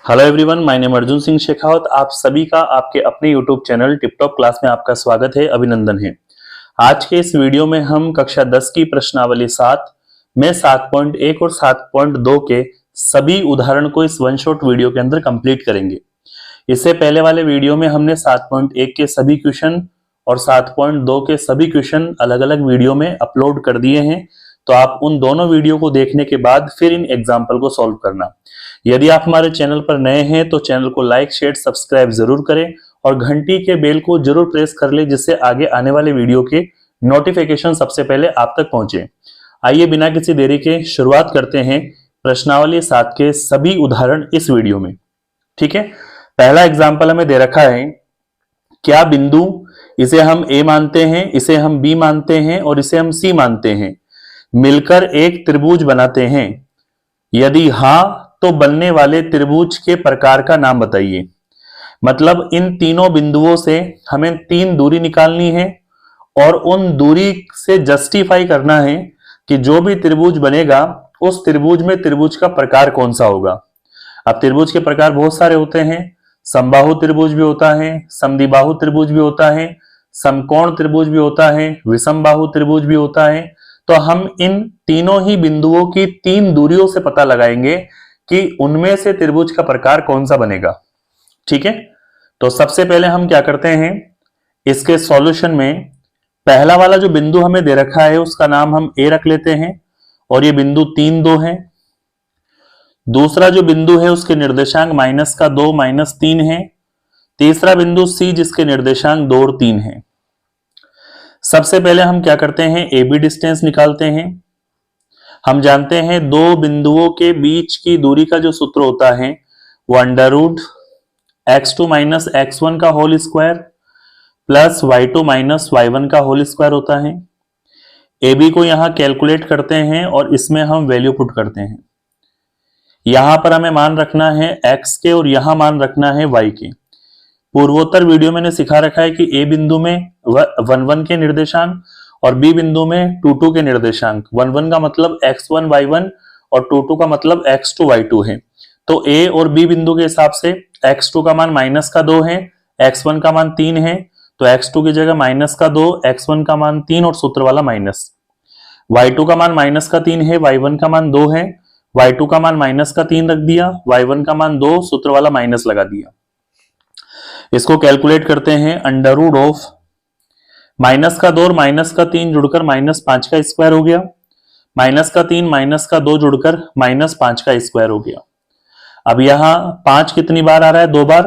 Hello everyone, my name Arjun Singh Shekhawat. आप सभी का आपके अपने यूट्यूब चैनल टिपटॉप क्लास में आपका स्वागत है, अभिनंदन है। आज के इस वीडियो में हम कक्षा 10 की प्रश्नावली 7 में 7.1 और 7.2 के सभी उदाहरण को इस वन शॉट वीडियो के अंदर कंप्लीट करेंगे। इससे पहले वाले वीडियो में हमने 7.1 के सभी क्वेश्चन और 7.2 के सभी क्वेश्चन अलग अलग वीडियो में अपलोड कर दिए हैं, तो आप उन दोनों वीडियो को देखने के बाद फिर इन एग्जाम्पल को सॉल्व करना। यदि आप हमारे चैनल पर नए हैं तो चैनल को लाइक शेयर सब्सक्राइब जरूर करें और घंटी के बेल को जरूर प्रेस कर ले, जिससे आगे आने वाले वीडियो के नोटिफिकेशन सबसे पहले आप तक पहुंचे। आइए बिना किसी देरी के शुरुआत करते हैं प्रश्नावली 7 के सभी उदाहरण इस वीडियो में। ठीक है, पहला एग्जाम्पल हमें दे रखा है, क्या बिंदु, इसे हम ए मानते हैं, इसे हम बी मानते हैं और इसे हम सी मानते हैं, मिलकर एक त्रिभुज बनाते हैं? यदि हां तो बनने वाले त्रिभुज के प्रकार का नाम बताइए। मतलब इन तीनों बिंदुओं से हमें 3 दूरी निकालनी है और उन दूरी से जस्टिफाई करना है कि जो भी त्रिभुज बनेगा उस त्रिभुज में त्रिभुज का प्रकार कौन सा होगा। अब त्रिभुज के प्रकार बहुत सारे होते हैं, समबाहु त्रिभुज भी होता है, समद्विबाहु त्रिभुज भी होता है, समकोण त्रिभुज भी होता है, विषमबाहु त्रिभुज भी होता है। तो हम इन तीनों ही बिंदुओं की 3 दूरियों से पता लगाएंगे कि उनमें से त्रिभुज का प्रकार कौन सा बनेगा। ठीक है, तो सबसे पहले हम क्या करते हैं, इसके सॉल्यूशन में पहला वाला जो बिंदु हमें दे रखा है उसका नाम हम ए रख लेते हैं और ये बिंदु 3, 2 है। दूसरा जो बिंदु है उसके निर्देशांक -2 -3 है। तीसरा बिंदु सी जिसके निर्देशांक 2 और 3 है। सबसे पहले हम क्या करते हैं, ए बी डिस्टेंस निकालते हैं। हम जानते हैं दो बिंदुओं के बीच की दूरी का जो सूत्र होता है वो √x2 - x1 का whole square plus y2 - y1 का होल स्क्वायर होता है। ए बी को यहां कैलकुलेट करते हैं और इसमें हम वैल्यू पुट करते हैं। यहां पर हमें मान रखना है x के और यहां मान रखना है y के। पूर्वोत्तर वीडियो मैंने सिखा रखा है कि ए बिंदु में 1 के निर्देशांक और बी बिंदु में 2 के निर्देशांक। 1 का मतलब x1 y1 और 2 का मतलब x2 y2 है। तो ए और बी बिंदु के हिसाब से x2 का मान -2 है, x1 का मान 3 है, तो x2 की जगह -2, x1 का मान 3 और सूत्र वाला माइनस। y2 का मान -3 है, y1 का मान 2 है, y2 का मान -3 रख दिया, y1 का मान 2, सूत्र वाला माइनस लगा दिया। इसको कैलकुलेट करते हैं, √2 और -3 जुड़कर -5 का स्क्वायर हो गया, -3 -2 जुड़कर -5 का स्क्वायर हो गया। अब यहां 5 कितनी बार आ रहा है, 2 बार,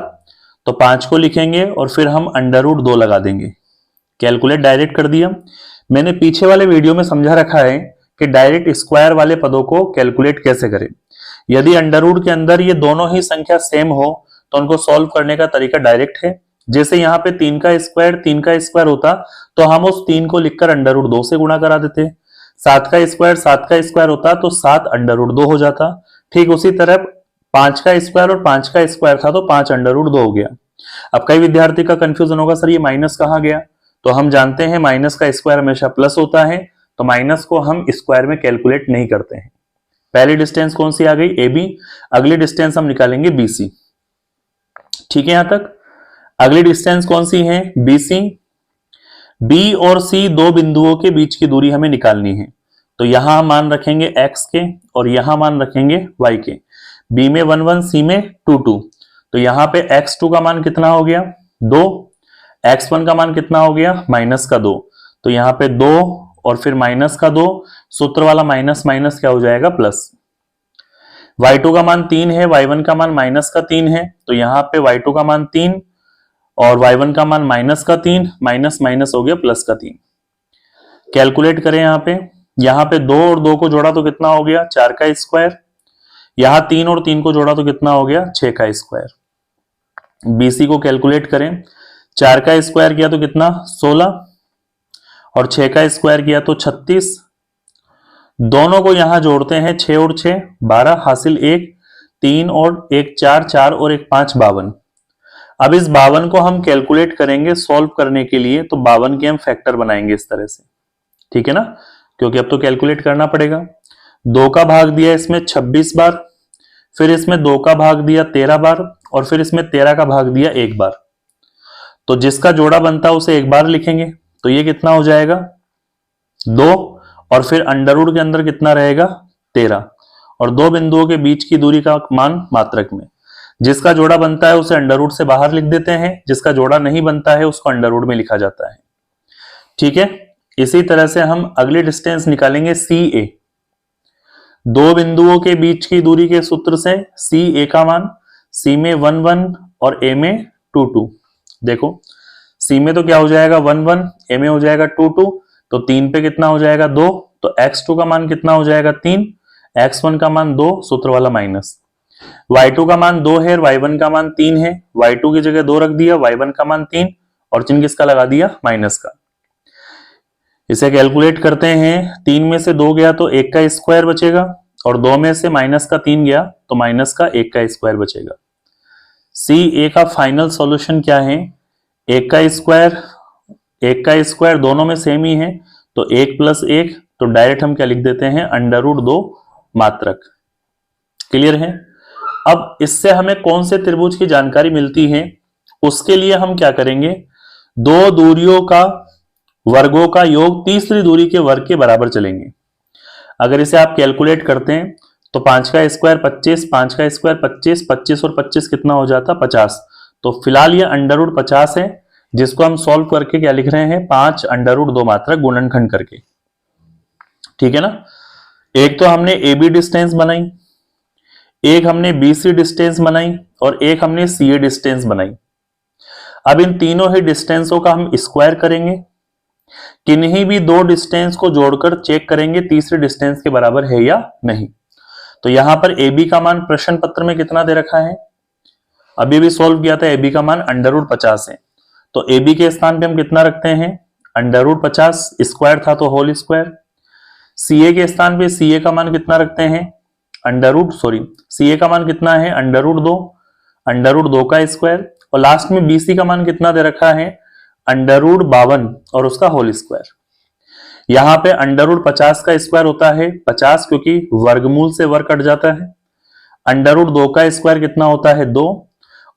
तो 5 को लिखेंगे और फिर हम √2 लगा देंगे। कैलकुलेट डायरेक्ट कर दिया। मैंने पीछे वाले वीडियो में समझा रखा है कि डायरेक्ट स्क्वायर वाले पदों को कैलकुलेट कैसे करें। यदि अंडर के अंदर ये दोनों ही संख्या सेम हो तो उनको सॉल्व करने का तरीका डायरेक्ट है। जैसे यहाँ पे 3 का स्क्वायर होता तो हम उस 3 को लिखकर √2 से गुणा करा देते। 7 का स्क्वायर होता तो 7 √2 हो जाता। ठीक उसी तरह 5 का स्क्वायर और 5 का स्क्वायर था तो 5 √2 हो गया। अब कई विद्यार्थी का कंफ्यूजन होगा, सर ये माइनस कहाँ गया? तो हम जानते हैं माइनस का स्क्वायर हमेशा प्लस होता है, तो माइनस को हम स्क्वायर में कैलकुलेट नहीं करते हैं। पहली डिस्टेंस कौन सी आ गई, ए बी। अगली डिस्टेंस हम निकालेंगे बी सी। ठीक है, यहां तक अगली डिस्टेंस कौन सी है, बी सी। बी और सी दो बिंदुओं के बीच की दूरी हमें निकालनी है, तो यहां हम मान रखेंगे x के और यहां मान रखेंगे y के। b में 1 1, सी में 2 2, तो यहां पे x2 का मान कितना हो गया, 2, x1 का मान कितना हो गया, -2, तो यहां पे 2 और फिर -2, सूत्र वाला माइनस माइनस क्या हो जाएगा, प्लस। y2 का मान 3 है, y1 का मान -3 है, तो यहां पे y2 का मान 3 और y1 का मान -3, माइनस माइनस हो गया +3। कैलकुलेट करें यहां पे 2 और 2 को जोड़ा तो कितना हो गया, 4 का स्क्वायर। यहां 3 और 3 को जोड़ा तो कितना हो गया, 6 का स्क्वायर। बीसी को कैलकुलेट करें, 4 का स्क्वायर किया तो कितना, 16 और 6 का स्क्वायर किया तो 36। दोनों को यहां जोड़ते हैं, 6 और 6 12, हासिल 1, 3 और 1 4, 4 और 1 5, 52। अब इस 52 को हम कैलकुलेट करेंगे सॉल्व करने के लिए, तो 52 के हम फैक्टर बनाएंगे इस तरह से। ठीक है ना, क्योंकि अब तो कैलकुलेट करना पड़ेगा। 2 का भाग दिया इसमें 26 बार, फिर इसमें 2 का भाग दिया 13 बार, और फिर इसमें 13 का भाग दिया 1 बार। तो जिसका जोड़ा बनता है उसे 1 बार लिखेंगे, तो ये कितना हो जाएगा 2, और फिर अंडर रूट के अंदर कितना रहेगा 13, और दो बिंदुओं के बीच की दूरी का मान मात्रक में। जिसका जोड़ा बनता है उसे अंडर रूट से बाहर लिख देते हैं, जिसका जोड़ा नहीं बनता है उसको अंडर रूट में लिखा जाता है। ठीक है, इसी तरह से हम अगली डिस्टेंस निकालेंगे सी ए। दो बिंदुओं के बीच की दूरी के सूत्र से सी ए का मान, सी में 1 1 और ए में 2 2। देखो सी में तो क्या हो जाएगा 1 1, ए में हो जाएगा 2 2, तो 3 पे कितना हो जाएगा 2, तो x2 का मान कितना हो जाएगा 3, x1 का मान 2, सूत्र वाला माइनस, y2 का मान 2 है, y1 का मान 3 है, y2 की जगह 2 रख दिया, y1 का मान 3, और चिन्ह किसका लगा दिया माइनस का। इसे कैलकुलेट करते हैं, 3 में से 2 गया तो 1 का स्क्वायर बचेगा, और 2 में से माइनस का 3 गया तो माइनस का 1 का स्क्वायर बचेगा। सी ए का फाइनल सॉल्यूशन क्या है, 1 का स्क्वायर दोनों में सेम ही है, तो 1 + 1, तो डायरेक्ट हम क्या लिख देते हैं अंडर रूट 2 मात्रक। क्लियर है। अब इससे हमें कौन से त्रिभुज की जानकारी मिलती है, उसके लिए हम क्या करेंगे, दो दूरियों का वर्गों का योग तीसरी दूरी के वर्ग के बराबर चलेंगे। अगर इसे आप कैलकुलेट करते हैं तो 5 का स्क्वायर 25, 5 का स्क्वायर 25, 25 और 25 कितना हो जाता 50। तो फिलहाल ये अंडर रूट 50 है, जिसको हम सॉल्व करके क्या लिख रहे हैं 5 अंडर रूट 2 मात्रक गुणनखंड करके। ठीक है ना। एक तो हमने ए बी डिस्टेंस बनाई, एक हमने बी सी डिस्टेंस बनाई, और एक हमने सी ए डिस्टेंस बनाई। अब इन तीनों ही डिस्टेंसों का हम स्क्वायर करेंगे, किन्हीं भी दो डिस्टेंस को जोड़कर चेक करेंगे तीसरे डिस्टेंस के बराबर है या नहीं। तो यहां पर ए बी का मान प्रश्न पत्र में कितना दे रखा है, अभी भी सॉल्व किया था, ए बी का मान अंडर रूट 50 है, तो ए बी के स्थान पे हम कितना रखते हैं अंडर रूट 50, स्क्वायर था तो होल स्क्वायर। सी ए के स्थान पे सी ए का मान कितना रखते हैं सी ए का मान कितना है अंडर रूट 2 का स्क्वायर, और लास्ट में बी सी का मान कितना दे रखा है अंडर रूट 52 और उसका होल स्क्वायर। यहां पे अंडर रूट 50 का स्क्वायर होता है 50, क्योंकि वर्गमूल से वर्ग कट जाता है। अंडर रूट 2 का स्क्वायर कितना होता है 2,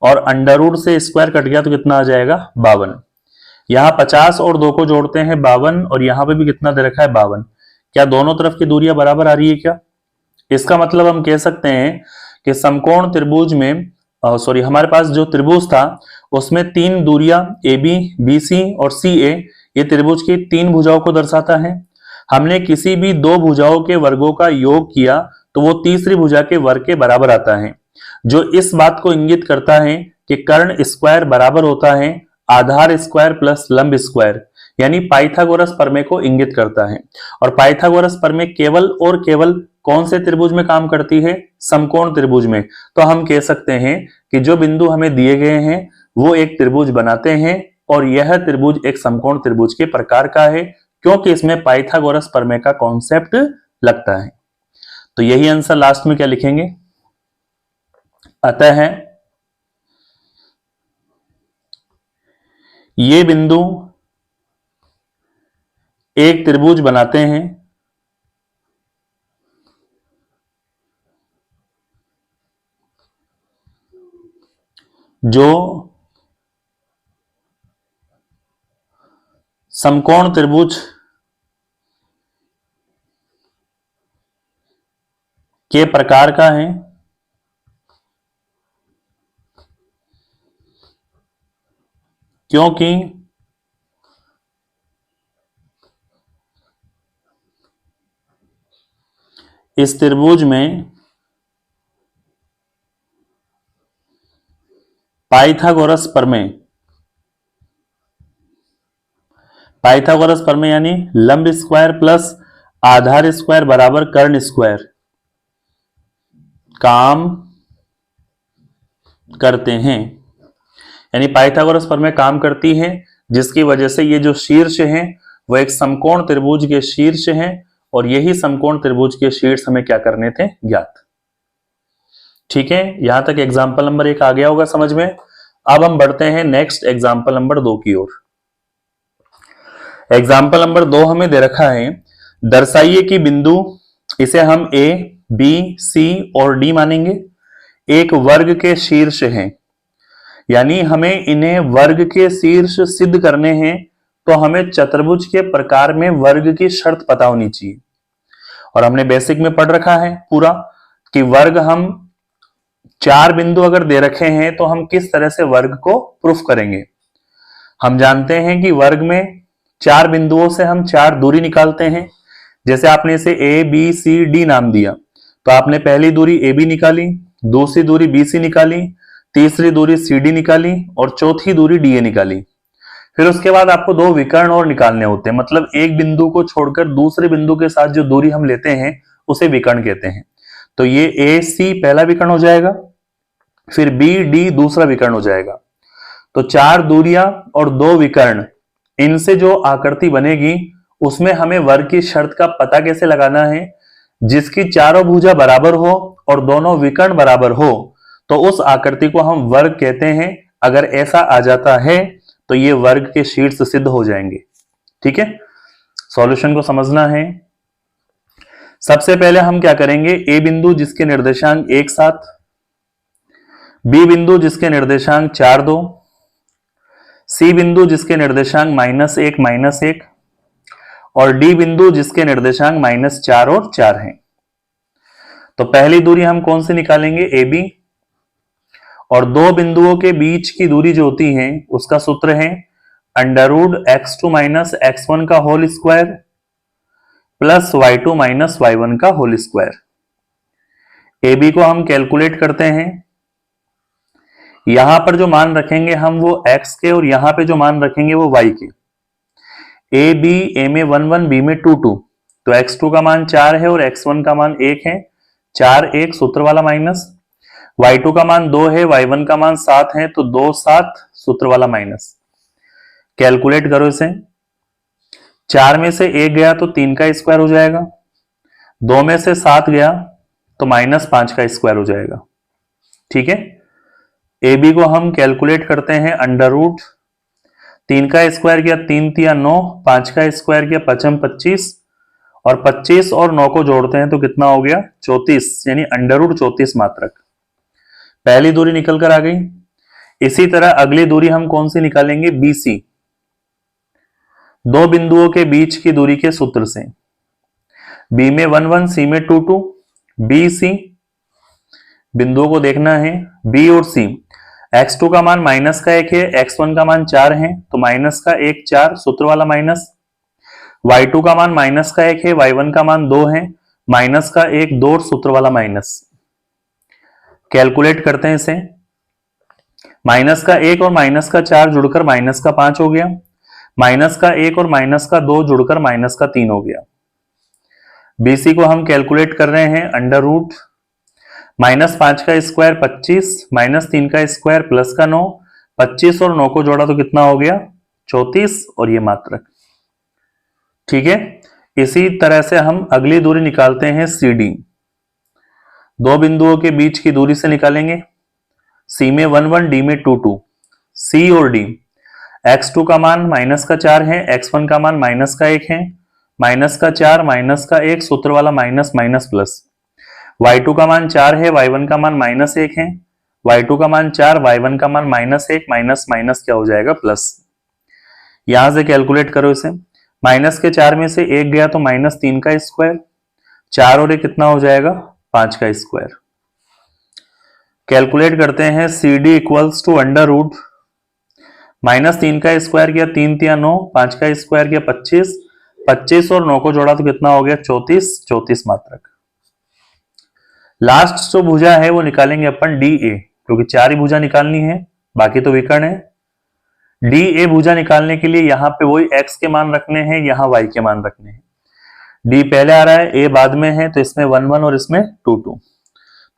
और अंडर रूट से स्क्वायर कट गया तो कितना आ जाएगा 52। यहां 50 और 2 को जोड़ते हैं 52, और यहां पे भी कितना दे रखा है 52। क्या दोनों तरफ की दूरियां बराबर आ रही है क्या? इसका मतलब हम कह सकते हैं कि समकोण त्रिभुज में हमारे पास जो त्रिभुज था उसमें तीन दूरियां ए बी, बी सी और सी ए, ये त्रिभुज की तीन भुजाओं को दर्शाता है। हमने किसी भी दो भुजाओं के वर्गों का योग किया तो वो तीसरी भुजा के वर्ग के बराबर आता है, जो इस बात को इंगित करता है कि कर्ण स्क्वायर बराबर होता है आधार स्क्वायर प्लस लंब स्क्वायर, यानी पाइथागोरस प्रमेय को इंगित करता है। और पाइथागोरस प्रमेय केवल और केवल कौन से त्रिभुज में काम करती है, समकोण त्रिभुज में। तो हम कह सकते हैं कि जो बिंदु हमें दिए गए हैं वो एक त्रिभुज बनाते हैं, और यह त्रिभुज एक समकोण त्रिभुज के प्रकार का है, क्योंकि इसमें पाइथागोरस प्रमेय का कॉन्सेप्ट लगता है। तो यही आंसर लास्ट में क्या लिखेंगे, अतः ये बिंदु एक त्रिभुज बनाते हैं जो समकोण त्रिभुज के प्रकार का है, क्योंकि इस त्रिभुज में पाइथागोरस प्रमेय यानी लंब स्क्वायर प्लस आधार स्क्वायर बराबर कर्ण स्क्वायर काम करते हैं। यानी पाइथागोरस प्रमेय काम करती है, जिसकी वजह से ये जो शीर्ष हैं वो एक समकोण त्रिभुज के शीर्ष हैं, और यही समकोण त्रिभुज के शीर्ष हमें क्या करने थे ज्ञात। ठीक है, यहां तक एग्जांपल नंबर 1 आ गया होगा समझ में। अब हम बढ़ते हैं नेक्स्ट एग्जांपल नंबर 2 की ओर। एग्जांपल नंबर 2 हमें दे रखा है, दर्शाइए कि बिंदु, इसे हम ए बी सी और डी मानेंगे, एक वर्ग के शीर्ष हैं, यानी हमें इन्हें वर्ग के शीर्ष सिद्ध करने हैं, तो हमें चतुर्भुज के प्रकार में वर्ग की शर्त पता होनी चाहिए। और हमने बेसिक में पढ़ रखा है पूरा कि वर्ग हम 4 बिंदु अगर दे रखे हैं तो हम किस तरह से वर्ग को प्रूफ करेंगे। हम जानते हैं कि वर्ग में 4 बिंदुओं से हम 4 दूरी निकालते हैं। जैसे आपने इसे ए बी सी डी नाम दिया, तो आपने पहली दूरी ए बी निकाली, दूसरी दूरी बी सी निकाली, तीसरी दूरी सी डी निकाली और चौथी दूरी डी ए निकाली। फिर उसके बाद आपको 2 विकर्ण और निकालने होते हैं, मतलब एक बिंदु को छोड़कर दूसरे बिंदु के साथ जो दूरी हम लेते हैं उसे विकर्ण कहते हैं। तो ये ए सी पहला विकर्ण हो जाएगा, फिर बी डी दूसरा विकर्ण हो जाएगा। तो 4 दूरियां और 2 विकर्ण, इनसे जो आकृति बनेगी उसमें हमें वर्ग की शर्त का पता कैसे लगाना है। जिसकी चारों भुजा बराबर हो और दोनों विकर्ण बराबर हो तो उस आकृति को हम वर्ग कहते हैं। अगर ऐसा आ जाता है तो ये वर्ग के शीर्ष सिद्ध हो जाएंगे। ठीक है, सॉल्यूशन को समझना है। सबसे पहले हम क्या करेंगे, ए बिंदु जिसके निर्देशांक 1 7, बी बिंदु जिसके निर्देशांक 4 2, सी बिंदु जिसके निर्देशांक -1 -1 और डी बिंदु जिसके निर्देशांक -4 और 4 हैं। तो पहली दूरी हम कौन सी निकालेंगे, ए बी। और 2 बिंदुओं के बीच की दूरी जो होती है उसका सूत्र है √x2 - x1 का whole square plus y2 - y1 का होल स्क्वायर। ए बी को हम कैलकुलेट करते हैं। यहां पर जो मान रखेंगे हम वो x के और यहां पे जो मान रखेंगे वो y के। ए बी, ए में 1 1, बी में 2 2, तो x2 का मान 4 है और x1 का मान 1 है। 4 1 सूत्र वाला माइनस, y2 का मान 2 है, y1 का मान 7 है, तो 2 7 सूत्र वाला माइनस। कैलकुलेट करो इसे, 4 में से 1 गया तो 3 का स्क्वायर हो जाएगा, 2 में से 7 गया तो -5 का स्क्वायर हो जाएगा। ठीक है, ए बी को हम कैलकुलेट करते हैं √3 का स्क्वायर किया 3 3 9, 5 का स्क्वायर किया 5 25 और 25 और 9 को जोड़ते हैं तो कितना हो गया 34, यानी √34 मात्रक। पहली दूरी निकल कर आ गई। इसी तरह अगली दूरी हम कौन सी निकालेंगे, बी सी। 2 बिंदुओं के बीच की दूरी के सूत्र से, बी में 1 1, सी में 2 2, बी सी बिंदुओं को देखना है, बी और सी। x2 का मान -1 है, x1 का मान 4 है, तो -1 4 सूत्र वाला माइनस। y2 का मान -1 है, y1 का मान 2 है, -1 2 सूत्र वाला माइनस। कैलकुलेट करते हैं इसे, -1 और -4 जुड़कर -5 हो गया, -1 और -2 जुड़कर -3 हो गया। बीसी को हम कैलकुलेट कर रहे हैं -5 का स्क्वायर 25, -3 का स्क्वायर प्लस का 9, 25 और 9 को जोड़ा तो कितना हो गया 34 और ये मात्रक। ठीक है, इसी तरह से हम अगली दूरी निकालते हैं सी डी। 2 बिंदुओं के बीच की दूरी से निकालेंगे, सी में 1 1, डी में 2 2, सी और डी। x2 का मान -4 है, x1 का मान -1 है, -4 -1 सूत्र वाला माइनस माइनस प्लस। y2 का मान 4 है, y1 का मान -1 है, y2 का मान 4, y1 का मान -1 माइनस माइनस क्या हो जाएगा प्लस। यहां से कैलकुलेट करो इसे, माइनस के 4 में से 1 गया तो -3 का स्क्वायर, 4 और 1 कितना हो जाएगा 5 का स्क्वायर। कैलकुलेट करते हैं सी डी इक्वल्स टू -3 का स्क्वायर किया 3 3 9, 5 का स्क्वायर किया 25, 25 और 9 को जोड़ा तो कितना हो गया 34, 34 मात्रक। लास्ट जो भुजा है वो निकालेंगे अपन डी ए, क्योंकि 4 ही भुजा निकालनी है, बाकी तो विकर्ण है। डी ए भुजा निकालने के लिए यहाँ पे वही x के मान रखने हैं, यहाँ y के मान रखने हैं। डी पहले आ रहा है, a बाद में है, तो इसमें 1 1 और इसमें 2 2,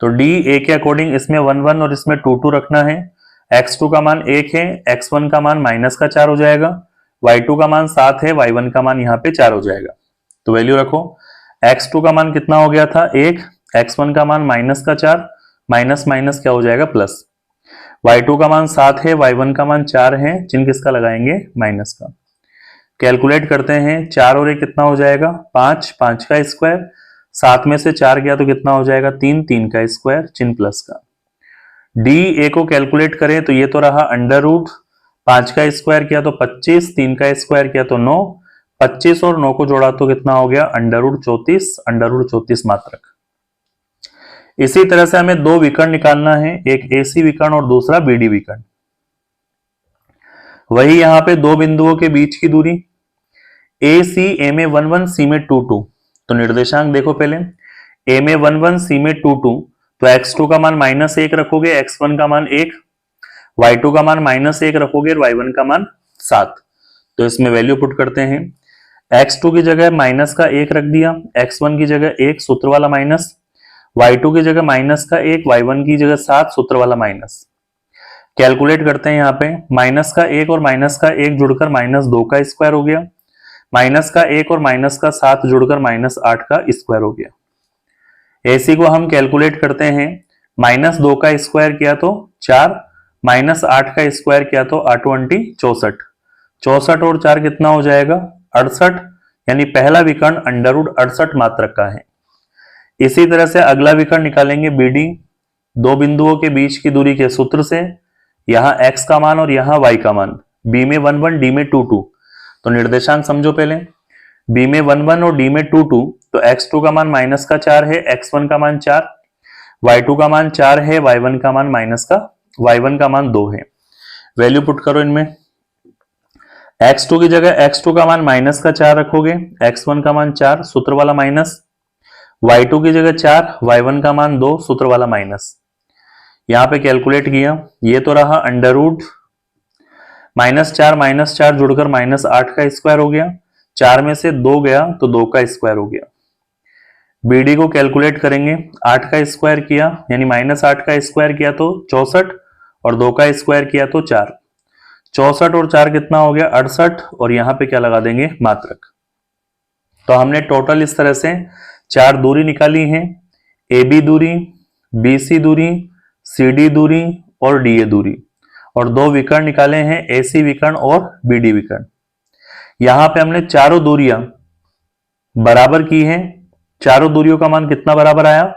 तो डी ए के अकॉर्डिंग इसमें 1 1 और इसमें 2 2 रखना है। x2 का मान 1 है, x1 का मान -4 हो जाएगा, y2 का मान 7 है, y1 का मान यहाँ पे 4 हो जाएगा। तो वैल्यू रखो, x2 का मान कितना हो गया था 1, x1 का मान -4 माइनस माइनस क्या हो जाएगा प्लस, y2 का मान 7 है, y1 का मान 4 है, चिन्ह किसका लगाएंगे माइनस का। कैलकुलेट करते हैं, 4 और 1 कितना हो जाएगा 5, 5 का स्क्वायर, 7 में से 4 गया तो कितना हो जाएगा 3, 3 का स्क्वायर, चिन्ह प्लस का। डी ए को कैलकुलेट करें तो ये तो रहा अंडर रूट 5 का स्क्वायर किया तो 25, 3 का स्क्वायर किया तो 9, 25 और 9 को जोड़ा तो कितना हो गया अंडर रूट 34 मात्रक। इसी तरह से हमें दो विकर्ण निकालना है, एक एसी विकर्ण और दूसरा बीडी विकर्ण। वही यहां पे दो बिंदुओं के बीच की दूरी ए सी, ए में 1 1, सी में 2 2। तो निर्देशांक देखो पहले, ए में 1 1, सी में 2 2, तो x2 का मान -1 रखोगे, x1 का मान 1, y2 का मान -1 रखोगे, y1 का मान 7। तो इसमें वैल्यू पुट करते हैं, x2 की जगह माइनस का 1 रख दिया, x1 की जगह 1 सूत्र वाला माइनस, y2 की जगह माइनस का 1, y1 की जगह 7 सूत्र वाला माइनस। कैलकुलेट करते हैं, यहाँ पे माइनस का 1 और माइनस का 1 जुड़कर -2 का स्क्वायर हो गया, माइनस का 1 और माइनस का 7 जुड़कर -8 का स्क्वायर हो गया। एसी को हम कैलकुलेट करते हैं, -2 का स्क्वायर किया तो 4, -8 का स्क्वायर किया तो 8 64, 64 और 4 कितना हो जाएगा 68, यानी पहला विकर्ण अंडर रूट 68 मात्रक का है। इसी तरह से अगला विकर्ण निकालेंगे बीडी, दो बिंदुओं के बीच की दूरी के सूत्र से, यहां x का मान और यहां y का मान, b में 1 1, d में 2 2। तो निर्देशांक समझो पहले, b में 1 1 और d में 2 2, तो x2 का मान -4 है, x1 का मान 4, y2 का मान 4 है, y1 का मान y1 का मान 2 है। वैल्यू पुट करो इनमें, x2 की जगह x2 का मान -4 रखोगे, x1 का मान 4 सूत्र वाला माइनस, y2 की जगह 4, y1 का मान 2 सूत्र वाला माइनस। यहां पे कैलकुलेट किया, ये तो रहा अंडर रूट -4 जुड़कर -8 का स्क्वायर हो गया, 4 में से 2 गया तो 2 का स्क्वायर हो गया। बीडी को कैलकुलेट करेंगे, 8 का स्क्वायर किया यानी -8 का स्क्वायर किया तो 64 और 2 का स्क्वायर किया तो 4, 64 और 4 कितना हो गया 68, और यहां पे क्या लगा देंगे मात्रक। तो हमने टोटल इस तरह से 4 दूरी निकाली है, ए बी दूरी, बी सी दूरी, सी डी दूरी और डी ए दूरी, और दो विकर्ण निकाले हैं, एसी विकर्ण और बीडी विकर्ण। यहां पे हमने चारों दूरियां बराबर की हैं, चारों दूरियों का मान कितना बराबर आया,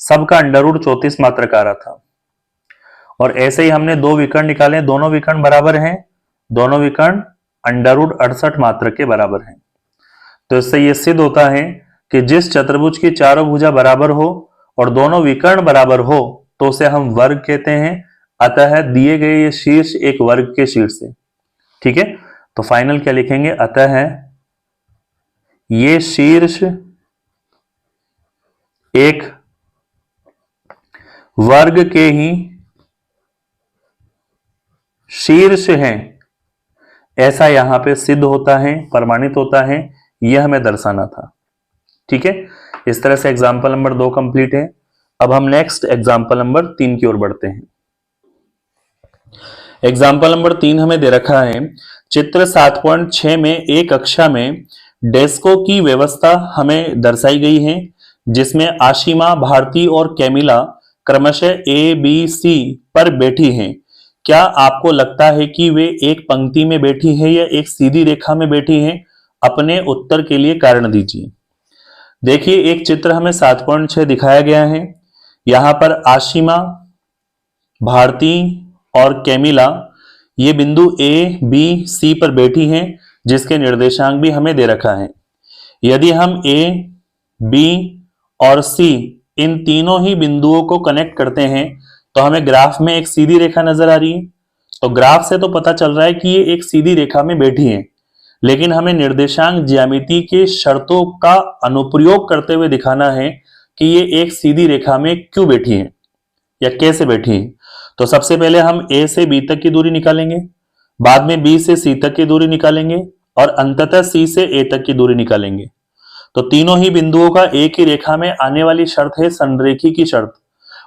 सबका अंडर रूट 34 मात्रक आ रहा था। और ऐसे ही हमने दो विकर्ण निकाले, दोनों विकर्ण बराबर हैं, दोनों विकर्ण अंडर रूट 68 मात्रक के बराबर हैं। तो इससे यह सिद्ध होता है कि जिस चतुर्भुज की चारों भुजा बराबर हो और दोनों विकर्ण बराबर हो तो उसे हम वर्ग कहते हैं, अतः दिए गए ये शीर्ष एक वर्ग के शीर्ष है। ठीक है, तो फाइनल क्या लिखेंगे, अतः ये शीर्ष एक वर्ग के ही शीर्ष है, ऐसा यहां पे सिद्ध होता है, प्रमाणित होता है, यह हमें दर्शाना था। ठीक है, इस तरह से एग्जाम्पल नंबर 2 कंप्लीट है। अब हम नेक्स्ट एग्जाम्पल नंबर 3 की ओर बढ़ते हैं। एग्जाम्पल नंबर 3 हमें दे रखा है, चित्र 7.6 में एक कक्षा में डेस्कों की व्यवस्था हमें दर्शाई गई है, जिसमें आशिमा, भारती और कैमिला क्रमशः ए बी सी पर बैठी हैं। क्या आपको लगता है कि वे एक पंक्ति में बैठी है या एक सीधी रेखा में बैठी है? अपने उत्तर के लिए कारण दीजिए। देखिए, एक चित्र हमें 7.6 दिखाया गया है, यहां पर आशिमा, भारती और कैमिला ये बिंदु ए बी सी पर बैठी हैं, जिसके निर्देशांक भी हमें दे रखा है। यदि हम ए बी और सी इन तीनों ही बिंदुओं को कनेक्ट करते हैं तो हमें ग्राफ में एक सीधी रेखा नजर आ रही है। तो ग्राफ से तो पता चल रहा है कि ये एक सीधी रेखा में बैठी है, लेकिन हमें निर्देशांक ज्यामिति के शर्तों का अनुप्रयोग करते हुए दिखाना है कि ये एक सीधी रेखा में क्यों बैठी है या कैसे बैठी है। तो सबसे पहले हम ए से बी तक की दूरी निकालेंगे, बाद में बी से सी तक की दूरी निकालेंगे और अंततः सी से ए तक की दूरी निकालेंगे। तो तीनों ही बिंदुओं का एक ही रेखा में आने वाली शर्त है संरेखी की शर्त,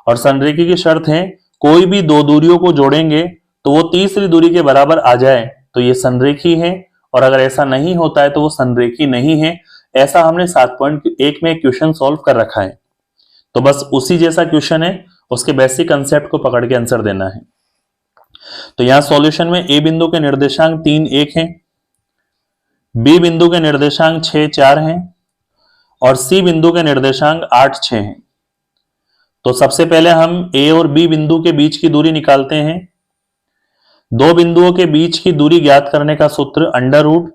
और संरेखी की शर्त है कोई भी दो दूरियों को जोड़ेंगे तो वो तीसरी दूरी के बराबर आ जाए तो ये संरेखी है, और अगर ऐसा नहीं होता है तो वो संरेखी नहीं है। ऐसा हमने 7.1 में क्वेश्चन सॉल्व कर रखा है। तो बस उसी जैसा क्वेश्चन है, उसके बेसिक कंसेप्ट को पकड़ के आंसर देना है। तो यहां सॉल्यूशन में ए बिंदु के निर्देशांक 3 1 हैं, बी बिंदु के निर्देशांक 6 4 हैं और सी बिंदु के निर्देशांक 8 6 हैं। तो सबसे पहले हम ए और बी बिंदु के बीच की दूरी निकालते हैं। दो बिंदुओं के बीच की दूरी ज्ञात करने का सूत्र under root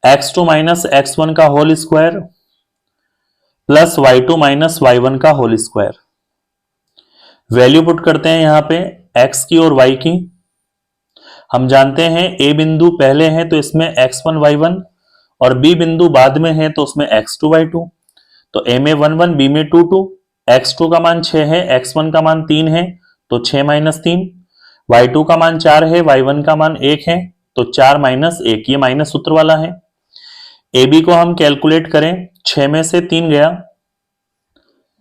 x2 minus x1 का whole square plus y2 minus y1 का होल स्क्वायर। वैल्यू पुट करते हैं यहां पे x की और y की। हम जानते हैं a बिंदु पहले है तो इसमें x1 y1 और b बिंदु बाद में है तो उसमें x2 y2। तो a में 1 1 b में 2 2, x2 का मान 6 है, x1 का मान 3 है तो 6 माइनस 3, y2 का मान 4 है, y1 का मान 1 है तो 4 माइनस 1, ये माइनस सूत्र वाला है। AB को हम कैलकुलेट करें, 6 में से 3 गया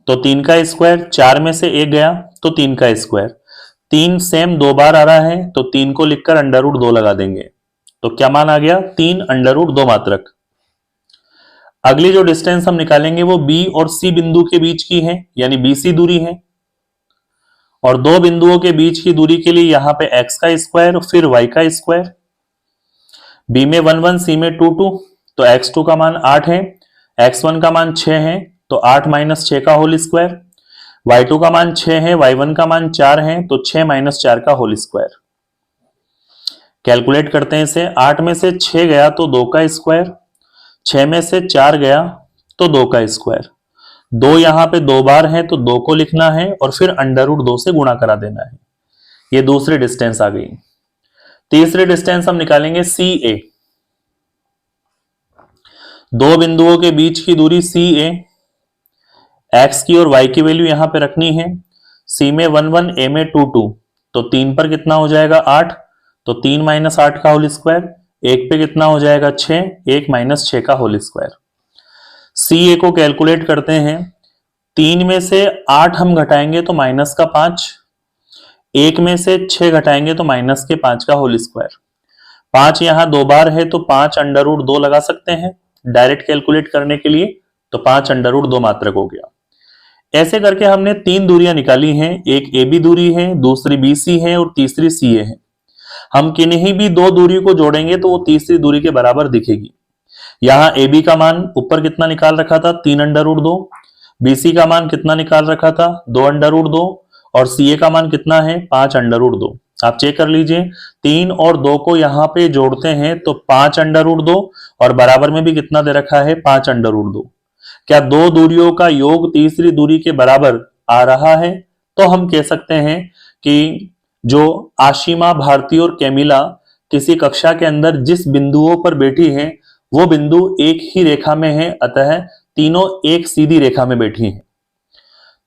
तो 3 का स्क्वायर, 4 में से 1 गया तो 3 का स्क्वायर। 3 सेम 2 बार आ रहा है तो 3 को लिखकर अंडर रूट 2 लगा देंगे। तो क्या मान आ गया? 3 अंडर रूट 2 मात्रक। अगली जो डिस्टेंस हम निकालेंगे वो B और C बिंदु के बीच की है, यानी BC दूरी है। और दो बिंदुओं के बीच की दूरी के लिए यहां पे x का स्क्वायर फिर y का स्क्वायर। B में 1 1 C में 2 2, तो x2 का मान 8 है, x1 का मान 6 है तो 8 माइनस 6 का होल स्क्वायर। y2 का मान 6 है, y1 का मान 4 है तो 6 माइनस 4 का होल स्क्वायर। कैलकुलेट करते हैं इसे। 8 में से 6 गया तो 2 का स्क्वायर, 6 में से 4 गया तो 2 का स्क्वायर। 2 यहां पे 2 बार है तो 2 को लिखना है और फिर अंडर रूट 2 से गुणा करा देना है। ये दूसरी डिस्टेंस आ गई। तीसरी डिस्टेंस हम निकालेंगे CA। दो बिंदुओं के बीच की दूरी CA, x की और y की वैल्यू यहां पे रखनी है। C में 1 1, A में 2 2, तो 3 पर कितना हो जाएगा? 8, तो 3 माइनस 8 का होल स्क्वायर। 1 पे कितना हो जाएगा? 6, 1 माइनस 6 का होल स्क्वायर। CA को कैलकुलेट करते हैं। 3 में से 8 हम घटाएंगे तो माइनस का 5, 1 में से 6 घटाएंगे तो माइनस के 5 का होल स्क्वायर। 5 यहां 2 बार है तो 5 अंडर रूट 2 लगा सकते हैं डायरेक्ट कैलकुलेट करने के लिए, तो 5 अंडर रूट 2 मात्रक हो गया। ऐसे करके हमने 3 दूरियां निकाली हैं। एक AB दूरी है, दूसरी BC है और तीसरी CA है। हम किन्हीं भी दो दूरी को जोड़ेंगे तो वो तीसरी दूरी के बराबर दिखेगी। यहां AB का मान ऊपर कितना निकाल रखा था? 3 अंडर रूट 2। BC का मान कितना निकाल रखा था? 2 अंडर रूट 2। और CA का मान कितना है? 5 अंडर रूट 2। आप चेक कर लीजिए, 3 और 2 को यहां पे जोड़ते हैं तो 5 अंडर रूट 2 और बराबर में भी कितना दे रखा है? 5 अंडर रूट 2। क्या दो दूरियों का योग तीसरी दूरी के बराबर आ रहा है? तो हम कह सकते हैं कि जो आशिमा, भारती और कैमिला किसी कक्षा के अंदर जिस बिंदुओं पर बैठी हैं वो बिंदु एक ही रेखा में है, अतः तीनों एक सीधी रेखा में बैठी हैं।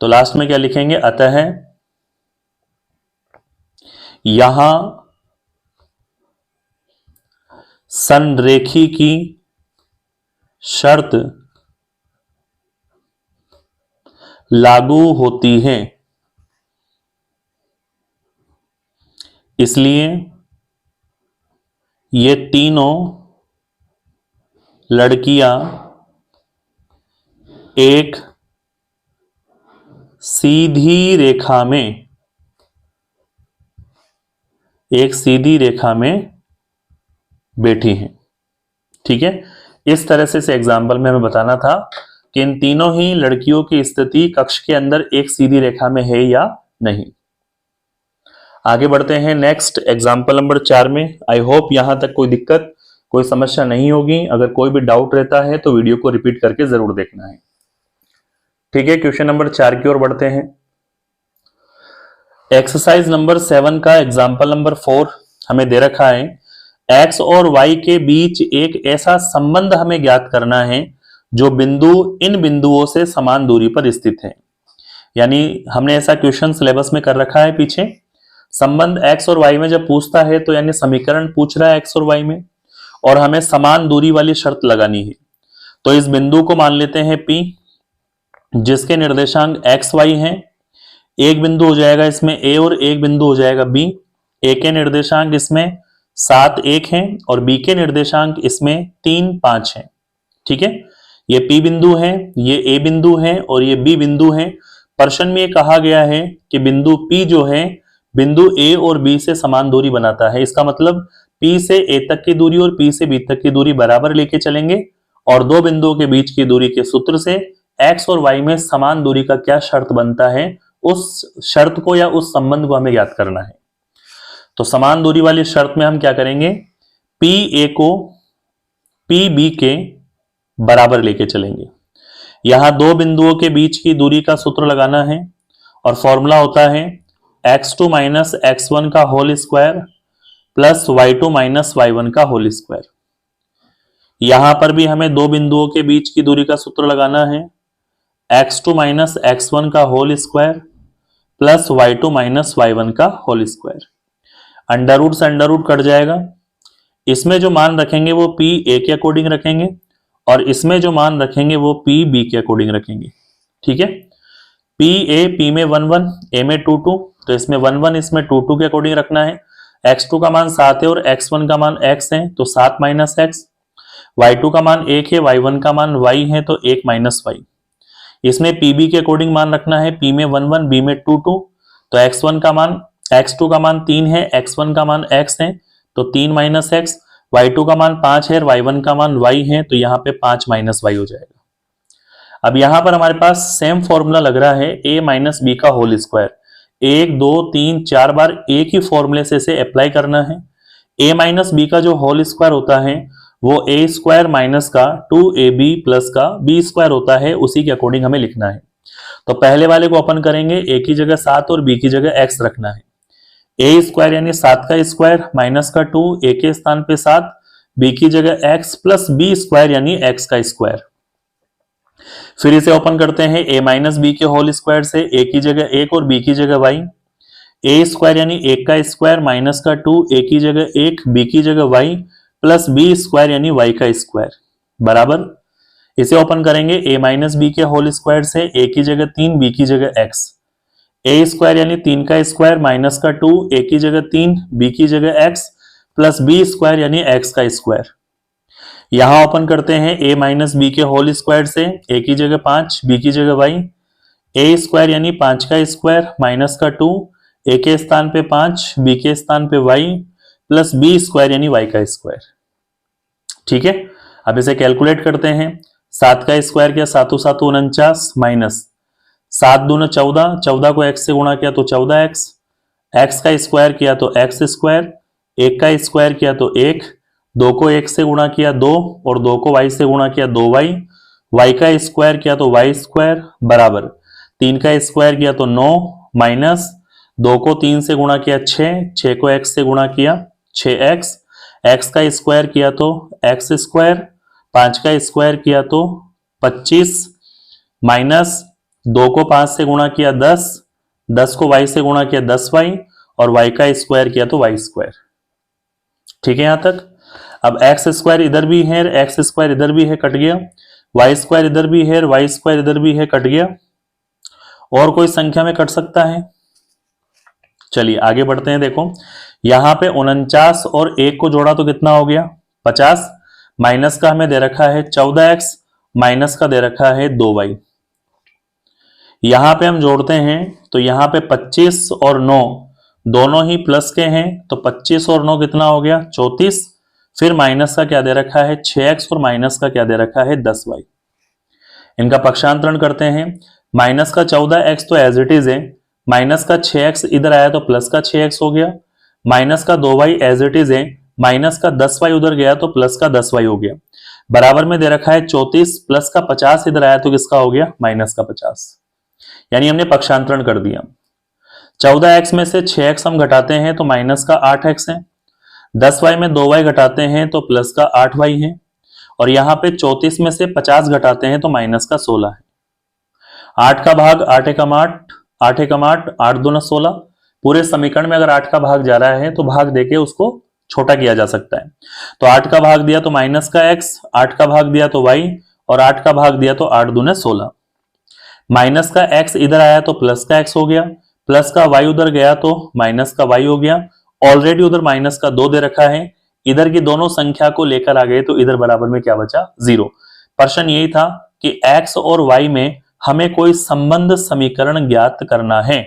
तो लास्ट में क्या लिखेंगे? अतः यहां संरेखी की शर्त लागू होती है, इसलिए ये तीनों लड़कियां एक सीधी रेखा में बैठी हैं। ठीक है, इस तरह से इस एग्जाम्पल में हमें बताना था कि इन तीनों ही लड़कियों की स्थिति कक्ष के अंदर एक सीधी रेखा में है या नहीं। आगे बढ़ते हैं नेक्स्ट एग्जाम्पल नंबर 4 में। आई होप यहां तक कोई दिक्कत, कोई समस्या नहीं होगी। अगर कोई भी डाउट रहता है तो वीडियो को रिपीट करके जरूर देखना है। ठीक है, क्वेश्चन नंबर 4 की ओर बढ़ते हैं। एक्सरसाइज नंबर 7 का एग्जाम्पल नंबर 4 हमें दे रखा है। x और y के बीच एक ऐसा संबंध हमें ज्ञात करना है जो बिंदु इन बिंदुओं से समान दूरी पर स्थित है। यानी हमने ऐसा क्वेश्चन सिलेबस में कर रखा है पीछे। संबंध x और y में जब पूछता है तो यानी समीकरण पूछ रहा है x और y में, और हमें समान दूरी वाली शर्त लगानी है। तो इस बिंदु को मान लेते हैं P, जिसके निर्देशांक x y हैं। एक बिंदु हो जाएगा इसमें A और एक बिंदु हो जाएगा B। A के निर्देशांक इसमें 7 1 हैं और B के निर्देशांक इसमें 3 5 हैं। ठीक है, ये P बिंदु है, ये A बिंदु है और ये B बिंदु है। प्रश्न में ये कहा गया है कि बिंदु P जो है बिंदु A और B से समान दूरी बनाता है। इसका मतलब P से A तक की दूरी और P से B तक की दूरी बराबर लेके चलेंगे और दो बिंदुओं के बीच की दूरी के सूत्र से x और y में समान दूरी का क्या शर्त बनता है उस शर्त को या उस संबंध को हमें ज्ञात करना है। तो समान दूरी वाली शर्त में हम क्या करेंगे, पी ए को पी बी के बराबर लेके चलेंगे। यहां दो बिंदुओं के बीच की दूरी का सूत्र लगाना है और फॉर्मूला होता है x2 माइनस x1 का whole square plus y2 minus y1 का होल स्क्वायर। यहां पर भी हमें दो बिंदुओं के बीच की दूरी का सूत्र लगाना है x2 माइनस x1 का whole square plus y2 minus y1 का होल स्क्वायर। अंडर रूट से अंडर रूट कट जाएगा। इसमें जो मान रखेंगे वो पी ए के अकॉर्डिंग रखेंगे और इसमें जो मान रखेंगे वो पी बी के अकॉर्डिंग रखेंगे। ठीक है, पी ए पी में 1 1, ए में 2 2, तो इसमें 1 1 इसमें 2 2 के अकॉर्डिंग रखना है। x2 का मान 7 है और x1 का मान x है, तो 7 माइनस x। y2 का मान 1 है, y1 का मान y है, तो 1 माइनस y। इसमें pb के अकॉर्डिंग मान रखना है, p में 1 1, b में 2 2, तो x1 का मान x2 का मान 3 है, x1 का मान x है, तो 3 माइनस x। y2 का मान 5 है, y1 का मान y है, तो यहाँ पे 5 माइनस y हो जाएगा। अब यहां पर हमारे पास सेम फॉर्मूला लग रहा है a माइनस बी का होल स्क्वायर। 1 2 3 4 बार एक ही फॉर्मूले से इसे अप्लाई करना है। a माइनस बी का जो होल स्क्वायर होता है वो a स्क्वायर माइनस का 2ab प्लस का b स्क्वायर होता है, उसी के अकॉर्डिंग हमें लिखना है। तो पहले वाले को अपन करेंगे, a की जगह 7 और b की जगह x रखना है। a स्क्वायर यानी 7 का स्क्वायर माइनस का 2, a के स्थान पे 7, b की जगह x प्लस b स्क्वायर यानी x का स्क्वायर। फिर इसे ओपन करते हैं, a माइनस बी के होल स्क्वायर से a की जगह 1 और b की जगह y। a स्क्वायर यानी 1 का स्क्वायर माइनस का 2, a की जगह 1, b की जगह y प्लस b स्क्वायर यानी y का स्क्वायर बराबर। इसे ओपन करेंगे, a माइनस बी के होल स्क्वायर से a की जगह 3, b की जगह x। a स्क्वायर यानी 3 का स्क्वायर माइनस का 2, a की जगह 3, b की जगह x प्लस b स्क्वायर यानी x का स्क्वायर। यहां ओपन करते हैं, a माइनस बी के होल स्क्वायर से a की जगह 5, b की जगह y। a स्क्वायर यानी 5 का स्क्वायर माइनस का 2, a के स्थान पे 5, b के स्थान पे y प्लस b स्क्वायर यानी y का स्क्वायर। ठीक है, अब इसे कैलकुलेट करते हैं। 7 का स्क्वायर किया, 7 7 49 माइनस 7 दूना 14, 14 को x से गुणा किया तो 14x, x का स्क्वायर किया तो x स्क्वायर, 1 का स्क्वायर किया तो 1, 2 को 1 से गुणा किया 2 और 2 को y से गुणा किया 2y, y का स्क्वायर किया तो y स्क्वायर बराबर 3 का स्क्वायर किया तो 9 माइनस 2 को 3 से गुणा किया 6, 6 को x से गुणा किया 6x, x का स्क्वायर किया तो x स्क्वायर, 5 का स्क्वायर किया तो 25 माइनस 2 को 5 से गुणा किया 10, 10 को y से गुणा किया 10y और y का स्क्वायर किया तो y स्क्वायर। ठीक है यहां तक। अब x स्क्वायर इधर भी है, x स्क्वायर इधर भी है, कट गया। y स्क्वायर इधर भी है, y स्क्वायर इधर भी है, कट गया। और कोई संख्या में कट सकता है? चलिए आगे बढ़ते हैं। देखो यहां पे 49 और 1 को जोड़ा तो कितना हो गया 50, माइनस का हमें दे रखा है 14x, माइनस का दे रखा है 2y। यहां पे हम जोड़ते हैं तो यहां पे 25 और 9 दोनों ही प्लस के हैं, तो 25 और 9 कितना हो गया 34। फिर माइनस का क्या दे रखा है 6x और माइनस का क्या दे रखा है 10y। इनका पक्षांतरण करते हैं। माइनस का 14x तो एज इट इज है, माइनस का 6x इधर आया तो प्लस का 6x हो गया, माइनस का 2y एज इट इज है, माइनस का 10y उधर गया तो प्लस का 10y हो गया। बराबर में दे रखा है 34, प्लस का 50 इधर आया तो किसका हो गया माइनस का 50। यानी हमने पक्षांतरण कर दिया। 14x में से 6x हम घटाते हैं तो माइनस का 8x है, 10y में 2y घटाते हैं तो प्लस का 8y है, और यहां पे 34 में से 50 घटाते हैं तो माइनस का 16 है। 8 का भाग 8 एकम 8, 8 एकम 8, 8 दूना 16। पूरे समीकरण में अगर 8 का भाग जा रहा है तो भाग देके उसको छोटा किया जा सकता है। तो 8 का भाग दिया तो माइनस का x, 8 का भाग दिया तो y और 8 का भाग दिया तो 8 दूने 16। माइनस का x इधर आया तो प्लस का x हो गया, प्लस का y उधर गया तो माइनस का y हो गया। ऑलरेडी उधर माइनस का 2 दे रखा है, इधर की दोनों संख्या को लेकर आ गए तो इधर बराबर में क्या बचा 0। प्रश्न यही था कि x और y में हमें कोई संबंध समीकरण ज्ञात करना है,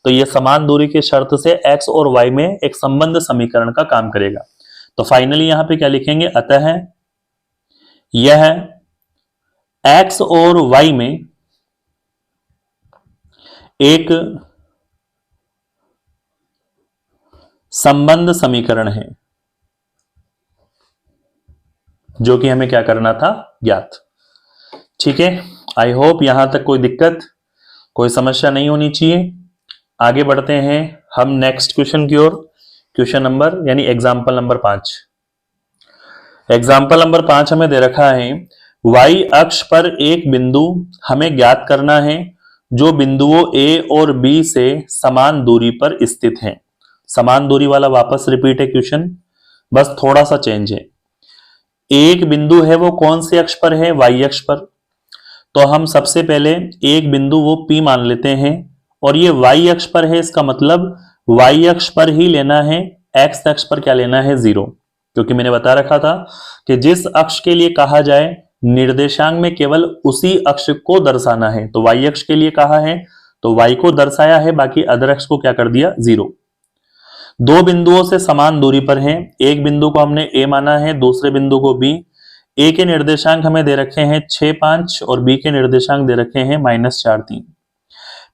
तो यह समान दूरी की शर्त से x और y में एक संबंध समीकरण का काम करेगा। तो फाइनली यहां पे क्या लिखेंगे, अतः यह x और y में एक संबंध समीकरण है जो कि हमें क्या करना था, ज्ञात। ठीक है, आई होप यहां तक कोई दिक्कत, कोई समस्या नहीं होनी चाहिए। आगे बढ़ते हैं हम नेक्स्ट क्वेश्चन की ओर। क्वेश्चन नंबर यानी एग्जाम्पल नंबर 5। एग्जाम्पल नंबर 5 हमें दे रखा है, y अक्ष पर एक बिंदु हमें ज्ञात करना है जो बिंदुओं A और B से समान दूरी पर स्थित है। समान दूरी वाला वापस रिपीट है क्वेश्चन, बस थोड़ा सा चेंज है। एक बिंदु है वो कौन से अक्ष पर है, y अक्ष पर। तो हम सबसे पहले एक बिंदु वो P मान लेते हैं और ये y अक्ष पर है, इसका मतलब y अक्ष पर ही लेना है, x अक्ष पर क्या लेना है, 0। क्योंकि मैंने बता रखा था कि जिस अक्ष के लिए कहा जाए निर्देशांक में केवल उसी अक्ष को दर्शाना है, तो y अक्ष के लिए कहा है तो y को दर्शाया है, बाकी अदर अक्ष को क्या कर दिया, 0। दो बिंदुओं से समान दूरी पर हैं, एक बिंदु को हमने A माना है, दूसरे बिंदु को B। A के निर्देशांक हमें दे रखे हैं 6, 5 और B के निर्देशांक दे रखे हैं -4, 3।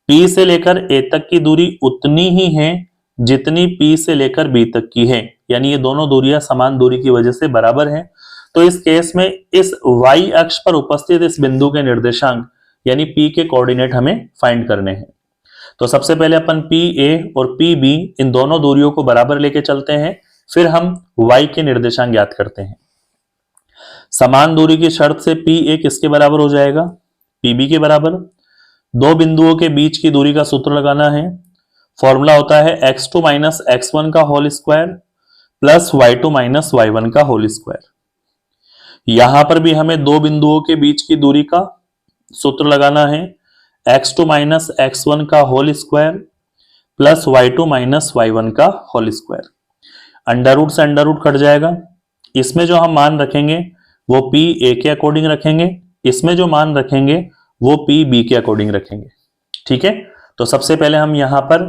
P से लेकर A तक की दूरी उतनी ही है जितनी P से लेकर B तक की है, यानी ये दोनों दूरियां समान दूरी की वजह से बराबर हैं। तो इस केस में इस y अक्ष पर उपस्थित इस बिंदु के निर्देशांक यानी P के कोऑर्डिनेट हमें फाइंड करने हैं। तो सबसे पहले अपन PA और PB इन दोनों दूरियों को बराबर लेके चलते हैं, फिर हम y के निर्देशांक ज्ञात करते हैं। समान दूरी की शर्त से PA किसके बराबर हो जाएगा, PB के बराबर। दो बिंदुओं के बीच की दूरी का सूत्र लगाना है, फॉर्मूला होता है x2 माइनस x1 का whole square plus y2 minus y1 का होल स्क्वायर। यहां पर भी हमें दो बिंदुओं के बीच की दूरी का सूत्र लगाना है, x2 माइनस x1 का whole square plus y2 minus y1 का होल स्क्वायर। अंडर रूट से अंडर रूट कट जाएगा। इसमें जो हम मान रखेंगे वो p a के अकॉर्डिंग रखेंगे, इसमें जो मान रखेंगे वो p b के अकॉर्डिंग रखेंगे। ठीक है, तो सबसे पहले हम यहां पर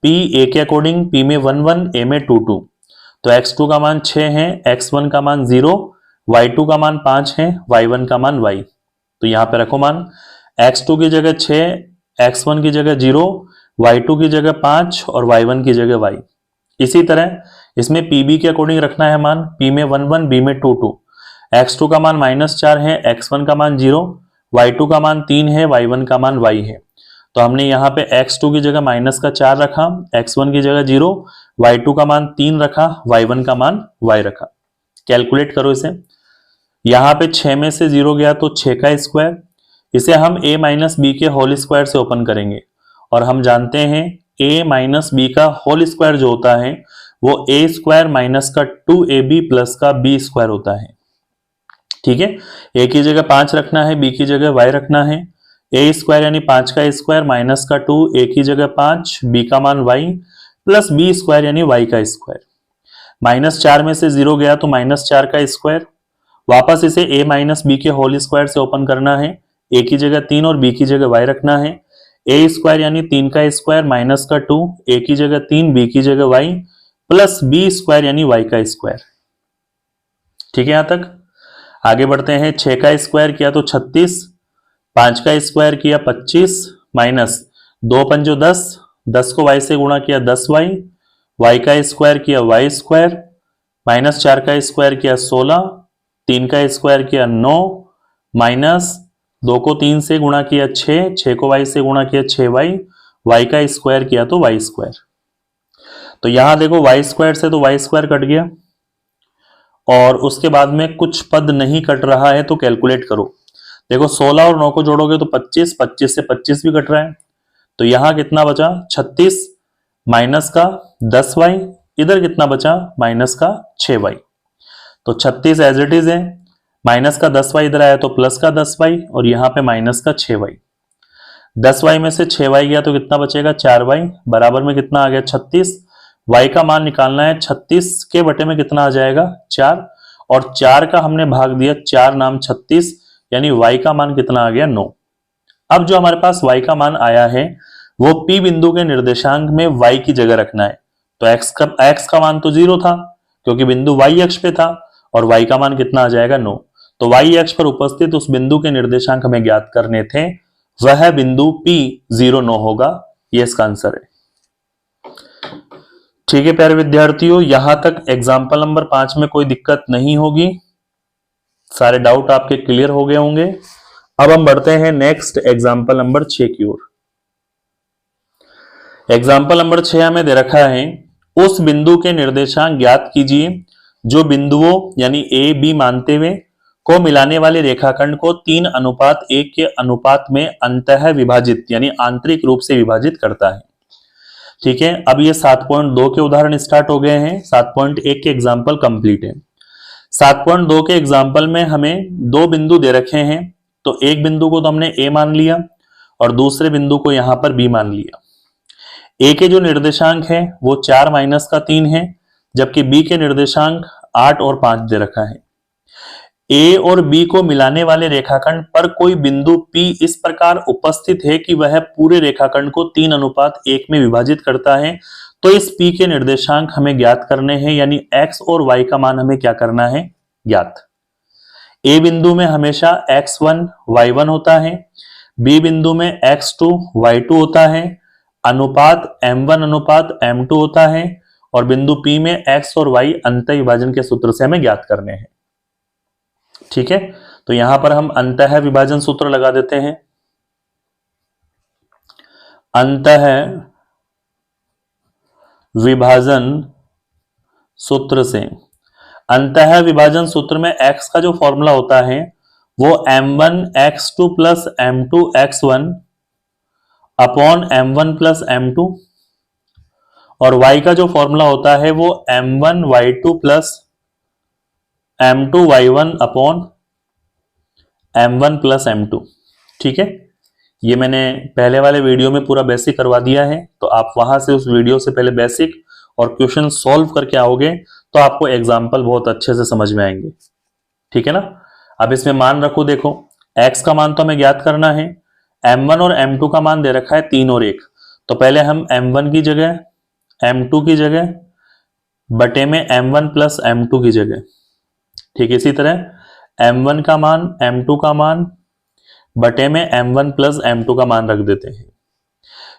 p a के अकॉर्डिंग, p में 1 1, a में 2 2, तो x2 का मान 6 है, x1 का मान 0, y2 का मान 5 है, y1 का मान y। तो यहां पे रखो मान, x2 की जगह 6, x1 की जगह 0, y2 की जगह 5 और y1 की जगह y। इसी तरह इसमें pb के अकॉर्डिंग रखना है मान, p में 1 1, b में 2 2, x2 का मान -4 है, x1 का मान 0, y2 का मान 3 है, y1 का मान y है। तो हमने यहाँ पे x2 की जगह -4 रखा, x1 की जगह 0, y2 का मान 3 रखा, y1 का मान y रखा। कैलकुलेट करो इसे, यहाँ पे 6 में से 0 गया तो 6 का स्क्वायर, इसे हम a माइनस बी के होल स्क्वायर से ओपन करेंगे और हम जानते हैं a माइनस बी का होल स्क्वायर जो होता है वो a स्क्वायर माइनस का 2ab प्लस का b स्क्वायर होता है। ठीक है, a की जगह 5 रखना है, b की जगह y रखना है। a स्क्वायर यानी 5 का स्क्वायर माइनस का 2, a की जगह 5, b का मान y प्लस b स्क्वायर यानी y का स्क्वायर। -4 में से 0 गया तो -4 का स्क्वायर, वापस इसे a माइनस बी के होल स्क्वायर से ओपन करना है, a की जगह 3 और b की जगह y रखना है। a स्क्वायर यानी 3 का स्क्वायर माइनस का 2, a की जगह 3, b की जगह y प्लस b स्क्वायर यानी y का स्क्वायर। ठीक है, यहां तक आगे बढ़ते हैं। 6 का स्क्वायर किया तो 36, 5 का स्क्वायर किया 25, माइनस 2 पंजो 10, 10 को y से गुणा किया 10y, y का स्क्वायर किया y स्क्वायर, -4 का स्क्वायर किया 16, 3 का स्क्वायर किया 9, माइनस 2 को 3 से गुणा किया 6, 6 को y से गुणा किया 6y, y का स्क्वायर किया तो y स्क्वायर। तो यहां देखो y स्क्वायर से तो y स्क्वायर कट गया और उसके बाद में कुछ पद नहीं कट रहा है, तो कैलकुलेट करो। देखो 16 और 9 को जोड़ोगे तो 25, 25 से 25 भी कट रहा है, तो यहां कितना बचा 36 माइनस का 10y, इधर कितना बचा माइनस का 6y। तो 36 एज इट इज है, माइनस का 10y इधर आया तो प्लस का 10y और यहाँ पे माइनस का 6y। 10y में से 6y गया तो कितना बचेगा 4y, बराबर में कितना आ गया 36। y का मान निकालना है, 36 के बटे में कितना आ जाएगा 4, और 4 का हमने भाग दिया 4 नाम 36, यानी y का मान कितना आ गया 9। अब जो हमारे पास y का मान आया है वो P बिंदु के निर्देशांक में y की जगह रखना है। तो x का मान तो 0 था क्योंकि बिंदु y अक्ष पे था, और y का मान कितना आ जाएगा 9। तो y अक्ष पर उपस्थित उस बिंदु के निर्देशांक हमें ज्ञात करने थे, वह बिंदु P 0 9 होगा, ये इसका आंसर है। ठीक है प्यारे विद्यार्थियों, यहां तक एग्जाम्पल नंबर 5 में कोई दिक्कत नहीं होगी, सारे डाउट आपके क्लियर हो गए होंगे। अब हम बढ़ते हैं नेक्स्ट एग्जाम्पल नंबर 6 की ओर। एग्जाम्पल नंबर 6 हमें दे रखा है, उस बिंदु के निर्देशांक ज्ञात कीजिए जो बिंदुओं यानी ए बी मानते हुए को मिलाने वाले रेखाखंड को 3:1 के अनुपात में अंतः विभाजित यानी आंतरिक रूप से विभाजित करता है। ठीक है, अब ये 7.2 के उदाहरण स्टार्ट हो गए हैं, 7.1 के एग्जाम्पल कंप्लीट है। 7.2 के एग्जाम्पल में हमें दो बिंदु दे रखे हैं, तो एक बिंदु को तो हमने ए मान लिया और दूसरे बिंदु को यहां पर बी मान लिया। ए के जो निर्देशांक है वो 4 माइनस का 3 है, जबकि बी के निर्देशांक 8 और 5 दे रखा है। ए और बी को मिलाने वाले रेखाखंड पर कोई बिंदु P इस प्रकार उपस्थित है कि वह पूरे रेखाखंड को 3:1 में विभाजित करता है, तो इस P के निर्देशांक हमें ज्ञात करने हैं, यानी x और y का मान हमें क्या करना है, ज्ञात। ए बिंदु में हमेशा x1 y1 होता है, बी बिंदु में x2 y2 होता है, अनुपात m1 अनुपात m2 होता है, और बिंदु P में x और y अंतः विभाजन के सूत्र से हमें ज्ञात करने हैं। ठीक है, तो यहां पर हम अंतः विभाजन सूत्र लगा देते हैं। अंतः विभाजन सूत्र से, अंतः विभाजन सूत्र में x का जो फॉर्मूला होता है वो m1 x2 plus m2 x1 upon m1 plus m2, और y का जो फॉर्मूला होता है वो m1 y2 plus m2 y1 upon m1 plus m2। ठीक है, ये मैंने पहले वाले वीडियो में पूरा बेसिक करवा दिया है, तो आप वहां से उस वीडियो से पहले बेसिक और क्वेश्चन सॉल्व करके आओगे तो आपको एग्जाम्पल बहुत अच्छे से समझ में आएंगे। ठीक है ना। अब इसमें मान रखो, देखो x का मान तो हमें ज्ञात करना है, m1 और m2 का मान दे रखा है 3 और 1, तो पहले हम m1 की जगह m2 की जगह बटे में m1 प्लस m2 की जगह, ठीक, इसी तरह m1 का मान m2 का मान बटे में m1 प्लस m2 का मान रख देते हैं।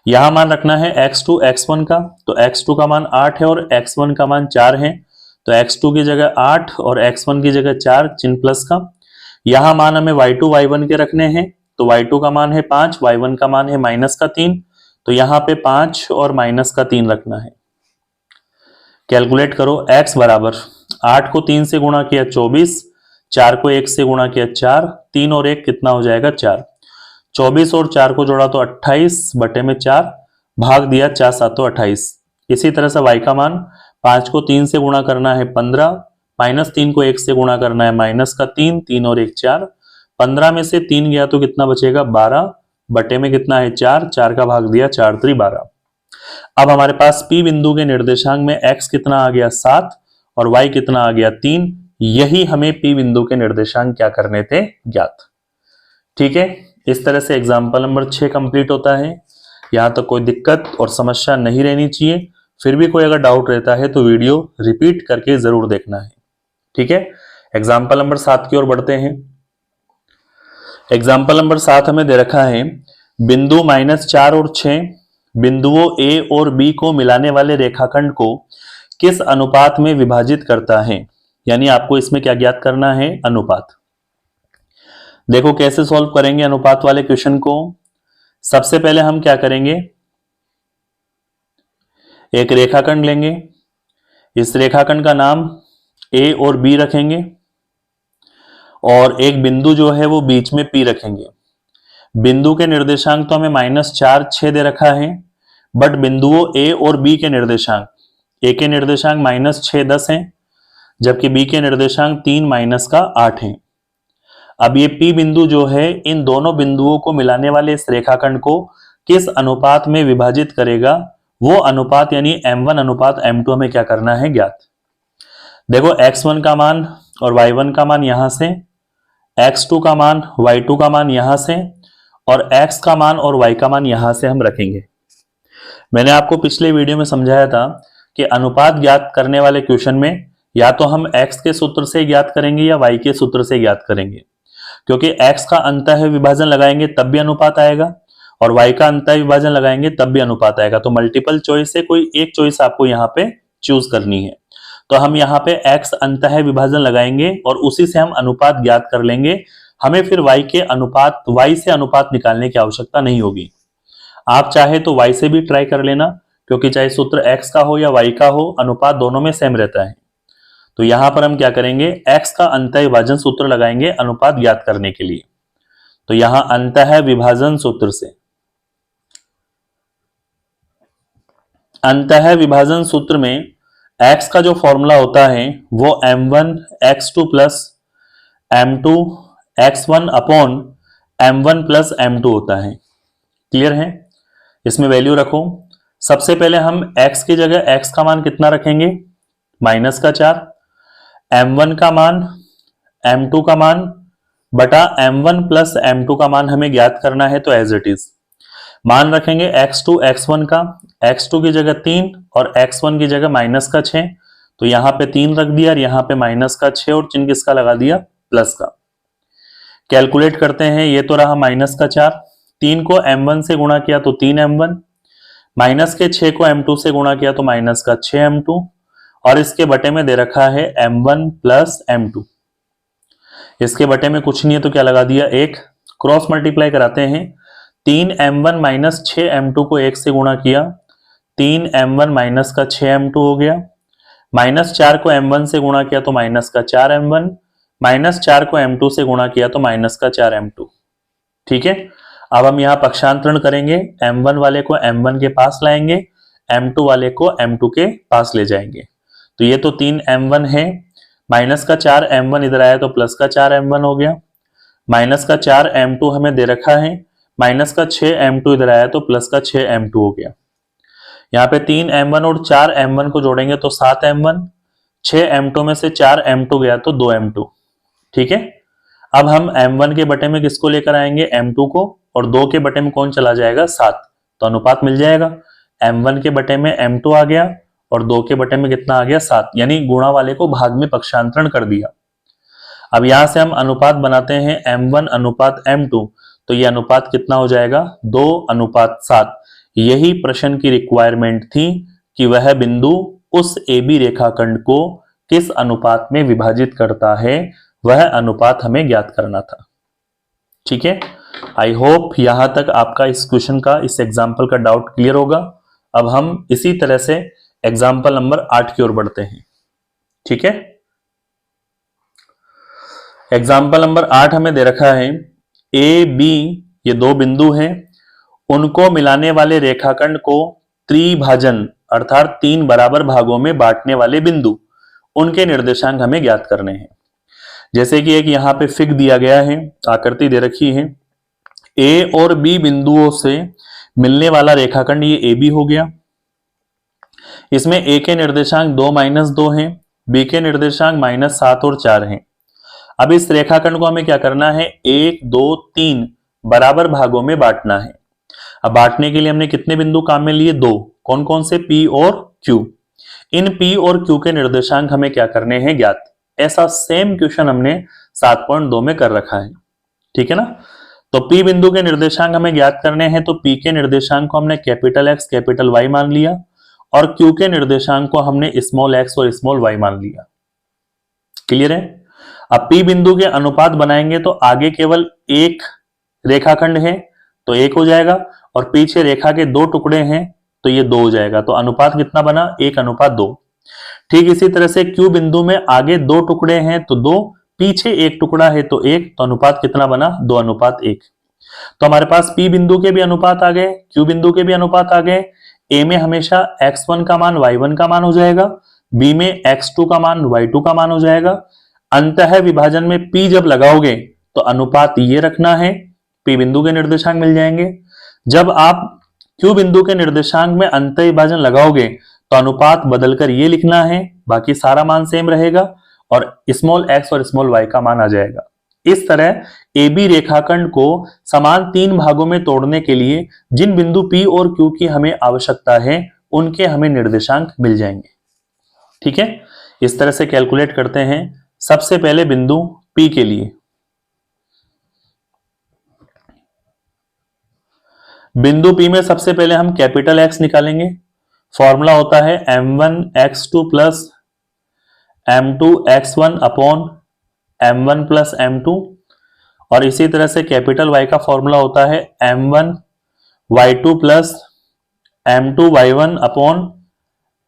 यहां मान रखना है x2 x1 का, तो x2 का मान 8 है और x1 का मान 4 है, तो x2 की जगह 8 और x1 की जगह 4 चिन्ह प्लस का। यहां मान हमें y2 y1 के रखने हैं, तो y2 का मान है 5, y1 का मान है माइनस का 3, तो यहां पे 5 और माइनस का 3 रखना है। कैलकुलेट करो, x बराबर 8 को 3 से गुणा किया 24, 4 को 1 से गुणा किया 4, 3 और 1 कितना हो जाएगा 4, 24 और 4 को जोड़ा तो 28 बटे में 4, भाग दिया 4 7 28। इसी तरह से y का मान 5 को 3 से गुणा करना है 15, माइनस 3 को 1 से गुणा करना है माइनस का 3, 3 और 1 4, 15 में से 3 गया तो कितना बचेगा 12, बटे में कितना है 4, 4 का भाग दिया 4 3 12। अब हमारे पास P बिंदु के निर्देशांक में x कितना आ गया 7 और y कितना आ गया 3, यही हमें P बिंदु के निर्देशांक क्या करने थे, ज्ञात। ठीक है, इस तरह से एग्जाम्पल नंबर 6 कंप्लीट होता है। यहां तक कोई दिक्कत और समस्या नहीं रहनी चाहिए, फिर भी कोई अगर डाउट रहता है तो वीडियो रिपीट करके जरूर देखना है। ठीक है, एग्जाम्पल नंबर 7 की ओर बढ़ते हैं। एग्जाम्पल नंबर 7 हमें दे रखा है, बिंदु -4 और 6 बिंदुओं A और B को मिलाने वाले रेखाखंड को किस अनुपात में विभाजित करता है, यानी आपको इसमें क्या ज्ञात करना है, अनुपात। देखो कैसे सॉल्व करेंगे अनुपात वाले क्वेश्चन को। सबसे पहले हम क्या करेंगे, एक रेखाखंड लेंगे, इस रेखाखंड का नाम A और B रखेंगे और एक बिंदु जो है वो बीच में P रखेंगे। बिंदु के निर्देशांक तो हमें -4 6 दे रखा है, बट बिंदुओं A और B के निर्देशांक, A के निर्देशांक -6 10 है, जबकि B के निर्देशांक 3 माइनस का 8 है। अब ये P बिंदु जो है इन दोनों बिंदुओं को मिलाने वाले इस रेखाखंड को किस अनुपात में विभाजित करेगा, वो अनुपात यानी m1 अनुपात m2 हमें क्या करना है, ज्ञात। देखो x1 का मान और y1 का मान यहां से, x2 का मान y2 का मान यहां से, और x का मान और y का मान यहां से हम रखेंगे। मैंने आपको पिछले वीडियो में समझाया था कि अनुपात ज्ञात करने वाले क्वेश्चन में या तो हम x के सूत्र से ज्ञात करेंगे या y के सूत्र से ज्ञात करेंगे, क्योंकि x का अंतः विभाजन लगाएंगे तब भी अनुपात आएगा और y का अंतः विभाजन लगाएंगे तब भी अनुपात आएगा। तो मल्टीपल चॉइस से कोई एक चॉइस आपको यहाँ पे चूज करनी है। तो हम यहाँ पे x अंतः विभाजन लगाएंगे और उसी से हम अनुपात ज्ञात कर लेंगे। हमें फिर y से अनुपात निकालने की आवश्यकता नहीं होगी। आप चाहे तो y से भी ट्राई कर लेना, क्योंकि चाहे सूत्र x का हो या y का हो, अनुपात दोनों में सेम रहता है। तो यहां पर हम क्या करेंगे, x का अंतः विभाजन सूत्र लगाएंगे अनुपात ज्ञात करने के लिए। तो यहां अंतः विभाजन सूत्र से, अंतः विभाजन सूत्र में x का जो फॉर्मूला होता है वो m1 x2 plus m2 x1 upon m1 plus m2 होता है। क्लियर है? इसमें वैल्यू रखो। सबसे पहले हम x की जगह x का मान कितना रखेंगे, माइनस का 4, m1 का मान, m2 का मान बटा m1 प्लस m2 का मान हमें ज्ञात करना है। तो एज इट इज मान रखेंगे x2 x1 का, x2 की जगह 3 और x1 की जगह माइनस का 6। तो यहां पे 3 रख दिया और यहां पे माइनस का 6 और चिन्ह किसका लगा दिया, प्लस का। कैलकुलेट करते हैं, ये तो रहा माइनस का 4, 3 को m1 से गुणा किया तो 3m1, माइनस के 6 को m2 से गुणा किया तो माइनस का 6m2 और इसके बटे में दे रखा है m1 प्लस m2। इसके बटे में कुछ नहीं है तो क्या लगा दिया, 1। क्रॉस मल्टीप्लाई कराते हैं, 3m1 माइनस 6m2 को 1 से गुणा किया, 3m1 माइनस का 6m2 हो गया। माइनस 4 को m1 से गुणा किया तो माइनस का 4m1, माइनस 4 को m2 से गुणा किया तो माइनस का 4m2। ठीक है, अब हम यहाँ पक्षांतरण करेंगे, m1 वाले को m1 के पास लाएंगे, m2 वाले को m2 के पास ले जाएंगे। तो ये तो 3m1 है, माइनस का 4m1 इधर आया तो प्लस का 4m1 हो गया, माइनस का 4m2 हमें दे रखा है, माइनस का 6m2 इधर आया तो प्लस का 6m2 हो गया। यहाँ पे 3m1 और 4m1 को जोड़ेंगे तो 7m1, 6m2 में से 4m2 गया तो 2m2। ठीक है, अब हम m1 के बटे में किसको लेकर आएंगे, m2 को, और 2 के बटे में कौन चला जाएगा, 7। तो अनुपात मिल जाएगा, m1 के बटे में m2 आ गया और 2 के बटे में कितना आ गया, 7। यानी गुणा वाले को भाग में पक्षांतरण कर दिया। अब यहां से हम अनुपात बनाते हैं m1 अनुपात m2, तो ये अनुपात कितना हो जाएगा, 2:7। यही प्रश्न की रिक्वायरमेंट थी कि वह बिंदु उस AB रेखाखंड को किस अनुपात में विभाजित करता है, वह अनुपात हमें ज्ञात करना था। ठीक है, आई होप यहां तक आपका इस क्वेश्चन का, इस एग्जाम्पल का डाउट क्लियर होगा। अब हम इसी तरह से एग्जाम्पल नंबर 8 की ओर बढ़ते हैं। ठीक है, एग्जाम्पल नंबर 8 हमें दे रखा है, ए बी ये दो बिंदु हैं, उनको मिलाने वाले रेखाखंड को त्रिभाजन अर्थात 3 बराबर भागों में बांटने वाले बिंदु, उनके निर्देशांक हमें ज्ञात करने हैं। जैसे कि एक यहाँ पे फिग दिया गया है, आकृति दे रखी है, ए और बी बिंदुओं से मिलने वाला रेखाखंड ये ए बी हो गया। इसमें ए के निर्देशांक 2-2 हैं, बी के निर्देशांक -7 और 4 हैं। अब इस रेखाखंड को हमें क्या करना है, 1 2 3 बराबर भागों में बांटना है। अब बांटने के लिए हमने कितने बिंदु काम में लिए, 2। कौन कौन से, P और Q। इन P और Q के निर्देशांक हमें क्या करने हैं, ज्ञात। ऐसा सेम क्वेश्चन हमने 7.2 में कर रखा है। ठीक है ना, तो P बिंदु के निर्देशांक हमें ज्ञात करने हैं, तो P के निर्देशांक को हमने कैपिटल X कैपिटल Y मान लिया और Q के निर्देशांक को हमने स्मॉल x और स्मॉल y मान लिया। क्लियर है? अब P बिंदु के अनुपात बनाएंगे तो आगे केवल एक रेखाखंड है तो 1 हो जाएगा और पीछे रेखा के 2 टुकड़े हैं तो ये 2 हो जाएगा। तो अनुपात कितना बना, 1:2। ठीक इसी तरह से Q बिंदु में आगे 2 टुकड़े हैं तो 2, पीछे एक टुकड़ा है तो 1, तो अनुपात कितना बना, 2:1। तो हमारे पास P बिंदु के भी अनुपात आ गए, Q बिंदु के भी अनुपात आ गए। A में हमेशा x1 का मान y1 का मान हो जाएगा, B में x2 का मान y2 का मान हो जाएगा। अंतः विभाजन में P जब लगाओगे तो अनुपात ये रखना है, P बिंदु के निर्देशांक मिल जाएंगे। जब आप Q बिंदु के निर्देशांक में अंतः विभाजन लगाओगे तो अनुपात बदलकर ये लिखना है, बाकी सारा मान सेम रहेगा और स्मॉल x और स्मॉल y का मान आ जाएगा। इस तरह AB रेखाखंड को समान 3 भागों में तोड़ने के लिए जिन बिंदु P और Q की हमें आवश्यकता है उनके हमें निर्देशांक मिल जाएंगे। ठीक है, इस तरह से कैलकुलेट करते हैं। सबसे पहले बिंदु P के लिए बिंदु P में सबसे पहले हम कैपिटल X निकालेंगे। फॉर्मूला होता है m1x2 plus m2x1 upon m1 plus m2, और इसी तरह से कैपिटल Y का फॉर्मूला होता है m1y2 plus m2y1 upon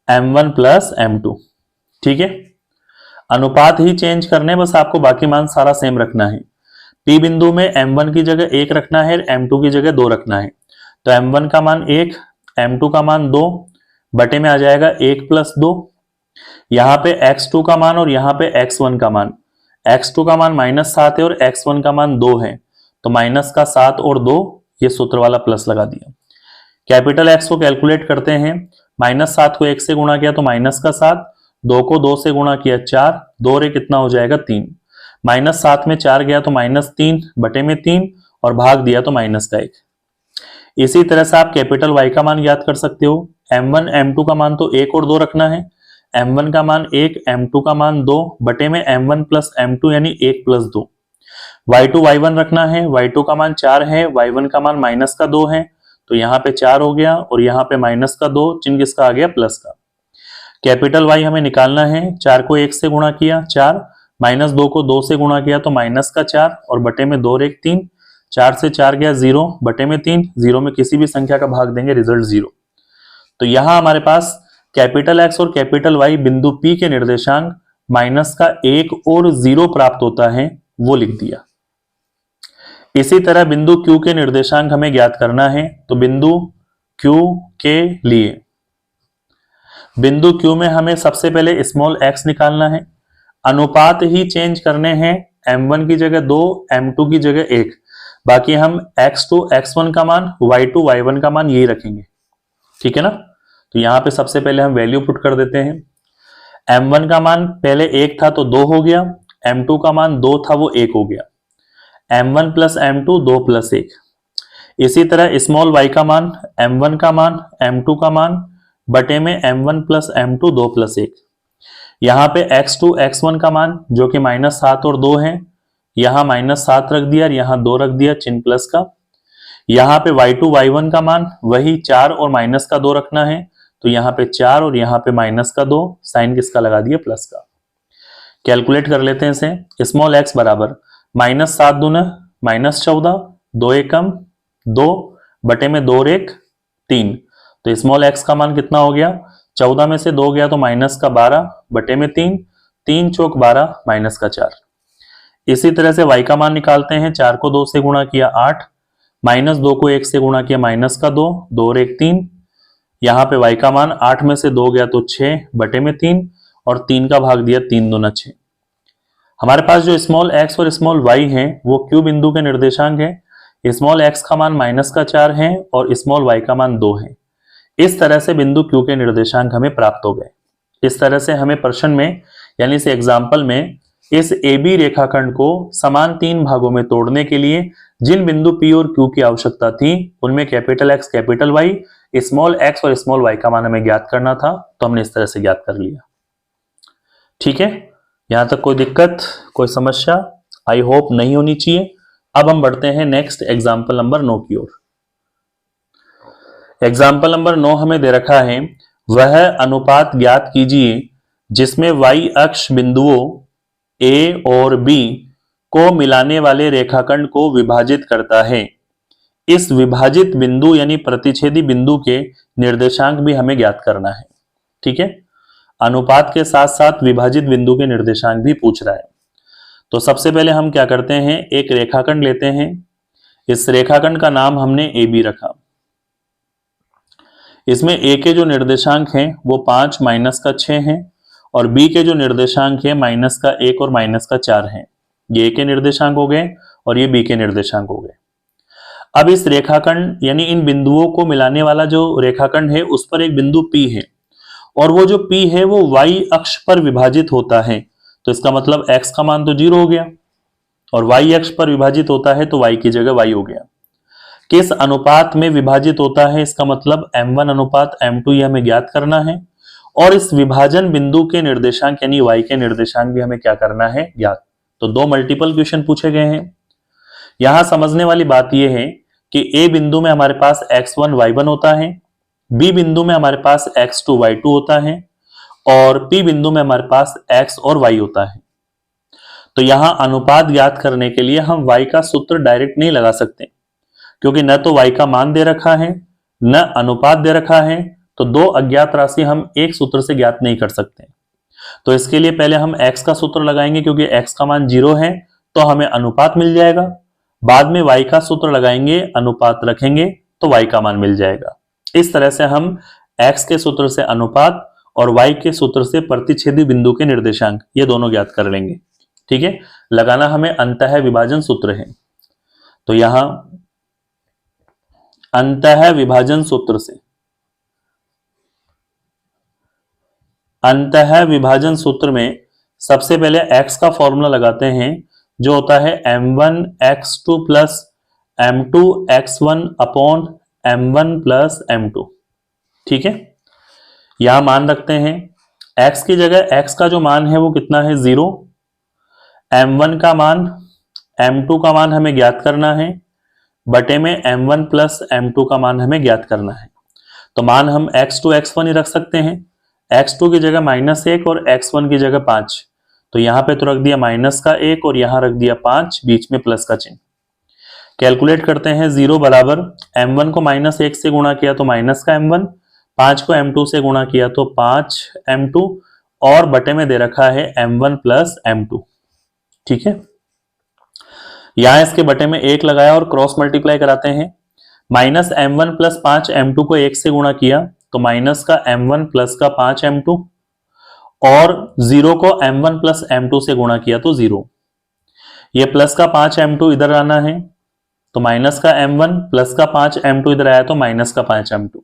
m1 plus m2। ठीक है, अनुपात ही चेंज करने, बस आपको बाकी मान सारा सेम रखना है। P बिंदु में m1 की जगह 1 रखना है, m2 की जगह 2 रखना है। तो m1 का मान 1, m2 का मान 2, बटे में आ जाएगा 1 प्लस 2। यहाँ पे x2 का मान और यहाँ पे x1 का मान, x2 का मान -7 है और x1 का मान 2 है, तो माइनस का 7 और 2, ये सूत्र वाला प्लस लगा दिया। कैपिटल X को कैलकुलेट करते हैं, -7 को 1 से गुणा किया तो माइनस का 7, 2 को 2 से गुणा किया 4, 2 रे कितना हो जाएगा 3, -7 में 4 गया तो -3 बटे में 3 और भाग दिया तो माइनस का 1। इसी तरह से आप कैपिटल Y का मान ज्ञात कर सकते हो। m1 m2 का मान तो 1 और 2 रखना है, m1 का मान 1, m2 का मान 2, बटे में m1 प्लस m2 यानी 1 प्लस 2। y2 y1 रखना है, y2 का मान 4 है, y1 का मान माइनस का 2 है, तो यहाँ पे 4 हो गया और यहाँ पे माइनस का 2, चिन्ह किसका आ गया, प्लस का। कैपिटल Y हमें निकालना है, 4 को 1 से गुणा किया 4, -2 को 2 से गुणा किया तो माइनस का 4 और बटे में 2 रेख 3, 4 से 4 गया 0, बटे में 3, 0 में किसी भी संख्या का भाग देंगे, रिजल्ट 0। तो यहां हमारे पास कैपिटल X और कैपिटल Y बिंदु P के निर्देशांक -1 और 0 प्राप्त होता है, वो लिख दिया। इसी तरह बिंदु Q के निर्देशांक हमें ज्ञात करना है, तो बिंदु Q के लिए बिंदु Q में हमें सबसे पहले स्मॉल x निकालना है, अनुपात ही चेंज करने हैं, m1 की जगह 2, m2 की जगह 1, बाकी हम x2 x1 का मान, y2 y1 का मान यही रखेंगे। ठीक है ना, तो यहां पे सबसे पहले हम वैल्यू पुट कर देते हैं। m1 का मान पहले 1 था तो 2 हो गया, m2 का मान 2 था वो 1 हो गया, m1 प्लस m2 2 प्लस 1। इसी तरह स्मॉल y का मान, m1 का मान, m2 का मान, बटे में m1 प्लस m2 2 प्लस 1। यहाँ पे x2 x1 का मान जो कि -7 और 2 है, यहाँ -7 रख दिया और यहाँ 2 रख दिया, चिन्ह प्लस का। यहाँ पे y2 y1 का मान वही 4 और माइनस का 2 रखना है, तो यहाँ पे 4 और यहाँ पे माइनस का 2, साइन किसका लगा दिया, प्लस का। कैलकुलेट कर लेते हैं इसे। स्मॉल x बराबर -7 दूना -14, 2 एकम 2, बटे में 2 रेख 3, तो स्मॉल x का मान कितना हो गया, 14 में से 2 गया तो माइनस का 12, बटे में 3, 3 चौक 12, माइनस का 4। इसी तरह से y का मान निकालते हैं, 4 को 2 से गुणा किया 8, -2 को 1 से गुणा किया माइनस का 2, 2 रेख 3, यहाँ पे y का मान 8 में से 2 गया तो 6, बटे में 3 और 3 का भाग दिया, 3 दूना 6। हमारे पास जो स्मॉल x और स्मॉल y है वो Q बिंदु के निर्देशांक है। स्मॉल x का मान -4 है और स्मॉल y का मान 2 है। इस तरह से बिंदु Q के निर्देशांक हमें प्राप्त हो गए। इस तरह से हमें प्रश्न में यानी इस एग्जाम्पल में इस AB रेखाखंड को समान 3 भागों में तोड़ने के लिए जिन बिंदु P और Q की आवश्यकता थी उनमें capital X capital Y, small x और स्मॉल y का मान हमें ज्ञात करना था, तो हमने इस तरह से ज्ञात कर लिया। ठीक है, यहां तक कोई दिक्कत, कोई समस्या आई होप नहीं होनी चाहिए। अब हम बढ़ते हैं नेक्स्ट एग्जाम्पल नंबर 9 की ओर। एग्जाम्पल नंबर 9 हमें दे रखा है, वह अनुपात ज्ञात कीजिए जिसमें y अक्ष बिंदुओं A और B को मिलाने वाले रेखाखंड को विभाजित करता है। इस विभाजित बिंदु यानी प्रतिच्छेदी बिंदु के निर्देशांक भी हमें ज्ञात करना है। ठीक है, अनुपात के साथ साथ विभाजित बिंदु के निर्देशांक भी पूछ रहा है। तो सबसे पहले हम क्या करते हैं, एक रेखाखंड लेते हैं। इस रेखाखंड का नाम हमने AB रखा। इसमें A के जो निर्देशांक हैं वो 5 माइनस का 6 हैं और B के जो निर्देशांक है माइनस का 1 और माइनस का 4 हैं। ये A के निर्देशांक हो गए और ये B के निर्देशांक हो गए। अब इस रेखाखंड यानी इन बिंदुओं को मिलाने वाला जो रेखाखंड है उस पर एक बिंदु P है और वो जो P है वो y अक्ष पर विभाजित होता है, तो इसका मतलब x का मान तो 0 हो गया और y अक्ष पर विभाजित होता है तो y की जगह y हो गया। किस अनुपात में विभाजित होता है, इसका मतलब m1 अनुपात m2 ये हमें ज्ञात करना है और इस विभाजन बिंदु के निर्देशांक यानी y के निर्देशांक भी हमें क्या करना है, ज्ञात। तो 2 मल्टीपल क्वेश्चन पूछे गए हैं। यहां समझने वाली बात यह है कि ए बिंदु में हमारे पास x1 y1 होता है, बी बिंदु में हमारे पास x2 y2 होता है और पी बिंदु में हमारे पास x और y होता है। तो यहां अनुपात ज्ञात करने के लिए हम y का सूत्र डायरेक्ट नहीं लगा सकते, क्योंकि न तो y का मान दे रखा है न अनुपात दे रखा है, तो दो अज्ञात राशि हम एक सूत्र से ज्ञात नहीं कर सकते। तो इसके लिए पहले हम x का सूत्र लगाएंगे, क्योंकि x का मान 0 है तो हमें अनुपात मिल जाएगा। बाद में y का सूत्र लगाएंगे, अनुपात रखेंगे तो y का मान मिल जाएगा। इस तरह से हम x के सूत्र से अनुपात और y के सूत्र से प्रतिच्छेदी बिंदु के निर्देशांक ये दोनों ज्ञात कर लेंगे। ठीक है, लगाना हमें अंतः विभाजन सूत्र है। तो यहां अंतः विभाजन सूत्र से, अंतः विभाजन सूत्र में सबसे पहले x का फॉर्मूला लगाते हैं, जो होता है m1 x2 plus m2 x1 upon m1 plus m2। ठीक है, यहां मान रखते हैं x की जगह x का जो मान है वो कितना है 0, m1 का मान m2 का मान हमें ज्ञात करना है, बटे में m1 प्लस m2 का मान हमें ज्ञात करना है। तो मान हम x2 x1 ही रख सकते हैं, x2 की जगह -1 और x1 की जगह 5। तो यहां पे तो रख दिया -1 और यहां रख दिया 5, बीच में प्लस का चिन्ह। कैलकुलेट करते हैं, 0 बराबर m1 को -1 से गुणा किया तो माइनस का m1, 5 को m2 से गुणा किया तो 5 m2 और बटे में दे रखा है m1 प्लस m2। ठीक है, यहां इसके बटे में 1 लगाया और क्रॉस मल्टीप्लाई कराते हैं। माइनस m1 प्लस 5 m2 को 1 से गुणा किया तो माइनस का m1 प्लस का 5 m2 और 0 को m1 प्लस m2 से गुणा किया तो 0। ये प्लस का 5 m2 इधर आना है तो माइनस का m1 प्लस का 5 m2 इधर आया तो माइनस का 5 m2।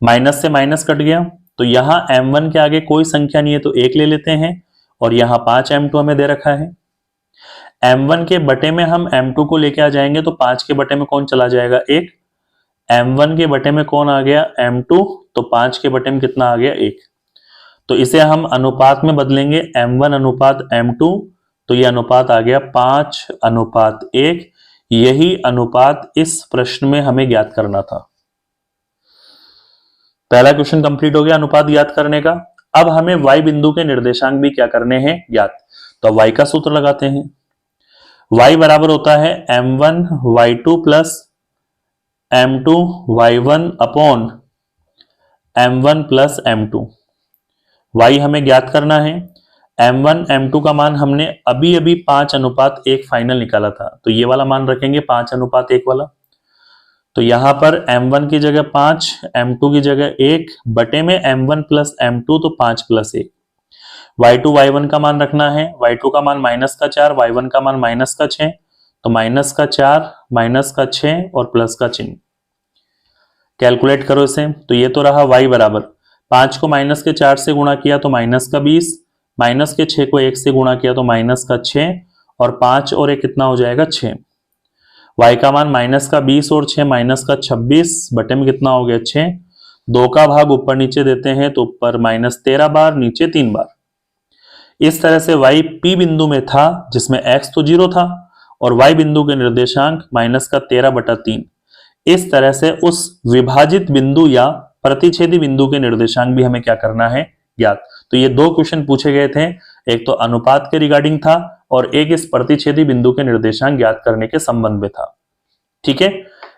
माइनस से माइनस कट गया, तो यहां m1 के आगे कोई संख्या नहीं है तो 1 ले लेते हैं और यहां 5 m2 हमें दे रखा है। m1 के बटे में हम m2 को लेके आ जाएंगे तो 5 के बटे में कौन चला जाएगा 1, m1 के बटे में कौन आ गया m2, तो 5 के बटे में कितना आ गया 1। तो इसे हम अनुपात में बदलेंगे, m1 अनुपात m2, तो यह अनुपात आ गया 5:1। यही अनुपात इस प्रश्न में हमें ज्ञात करना था। पहला क्वेश्चन कंप्लीट हो गया अनुपात ज्ञात करने का। अब हमें y बिंदु के निर्देशांक भी क्या करने हैं ज्ञात, तो y का सूत्र लगाते हैं। y बराबर होता है m1 y2 plus m2 y1 upon m1 plus m2। y हमें ज्ञात करना है। m1 m2 का मान हमने अभी अभी 5:1 फाइनल निकाला था, तो ये वाला मान रखेंगे 5:1 वाला। तो यहां पर m1 की जगह 5, m2 की जगह 1, बटे में m1 प्लस m2 तो 5 प्लस 1। y2 y1 का मान रखना है, y2 का मान माइनस का 4, y1 का मान माइनस का 6, तो माइनस का 4 माइनस का 6 और प्लस का चिन्ह। कैलकुलेट करो इसे, तो ये तो रहा y बराबर 5 को माइनस के 4 से गुणा किया तो माइनस का 20, माइनस के 6 को 1 से गुणा किया तो माइनस का 6 और 5 और 1 कितना हो जाएगा 6। y का मान माइनस का 20 और 6 माइनस का 26, बटे में कितना हो गया 6। 2 का भाग ऊपर नीचे देते हैं तो ऊपर -13 बार, नीचे 3 बार। इस तरह से y p बिंदु में था जिसमें x तो 0 था और y बिंदु के निर्देशांक -13/3। इस तरह से उस विभाजित बिंदु या प्रतिच्छेदी बिंदु के निर्देशांक भी हमें क्या करना है ज्ञात। तो ये दो क्वेश्चन पूछे गए थे, एक तो अनुपात के रिगार्डिंग था और एक इस प्रतिच्छेदी बिंदु के निर्देशांक ज्ञात करने के संबंध में था। ठीक है,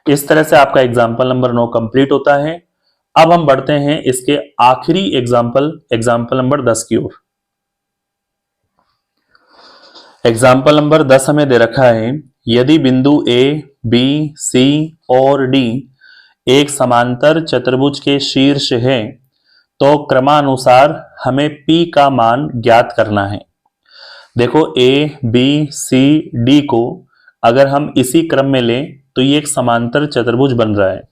इस तरह से आपका एग्जाम्पल नंबर 9 कंप्लीट होता है। अब हम बढ़ते हैं इसके आखिरी एग्जाम्पल नंबर 10 की ओर। एग्जाम्पल नंबर 10 हमें दे रखा है, यदि बिंदु A, B, C और D एक समांतर चतुर्भुज के शीर्ष है तो क्रमानुसार हमें P का मान ज्ञात करना है। देखो A, B, C, D को अगर हम इसी क्रम में लें तो ये एक समांतर चतुर्भुज बन रहा है,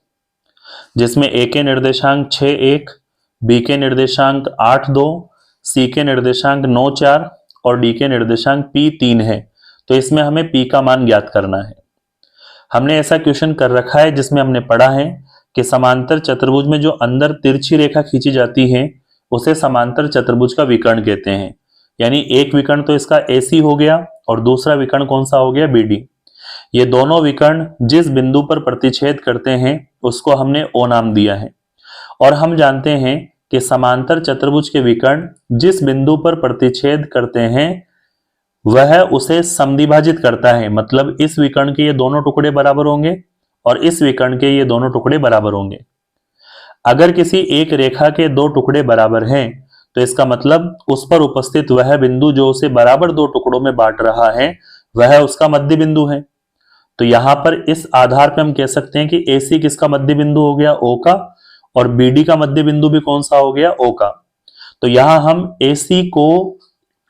जिसमें A के निर्देशांक 6:1, B के निर्देशांक 8:2, C के निर्देशांक 9:4 और D के निर्देशांक P3 है। तो इसमें हमें P का मान ज्ञात करना है। हमने ऐसा क्वेश्चन कर रखा है जिसमें हमने पढ़ा है कि समांतर चतुर्भुज में जो अंदर तिरछी रेखा खींची जाती है उसे समांतर चतुर्भुज का विकर्ण कहते हैं। यानी एक विकर्ण तो इसका AC हो गया और दूसरा विकर्ण कौन सा हो गया BD। ये दोनों विकर्ण जिस बिंदु पर प्रतिच्छेद करते हैं उसको हमने O नाम दिया है। और हम जानते हैं कि समांतर चतुर्भुज के विकर्ण जिस बिंदु पर प्रतिच्छेद करते हैं वह उसे समद्विभाजित करता है, मतलब इस विकर्ण के ये दोनों टुकड़े बराबर होंगे और इस विकर्ण के ये दोनों टुकड़े बराबर होंगे। अगर किसी एक रेखा के दो टुकड़े बराबर हैं तो इसका मतलब उस पर उपस्थित वह बिंदु जो उसे बराबर दो टुकड़ों में बांट रहा है वह उसका मध्य बिंदु है। तो यहां पर इस आधार पर हम कह सकते हैं कि AC किसका मध्य बिंदु हो गया, O का, और BD का मध्य बिंदु भी कौन सा हो गया, O का। तो यहां हम AC को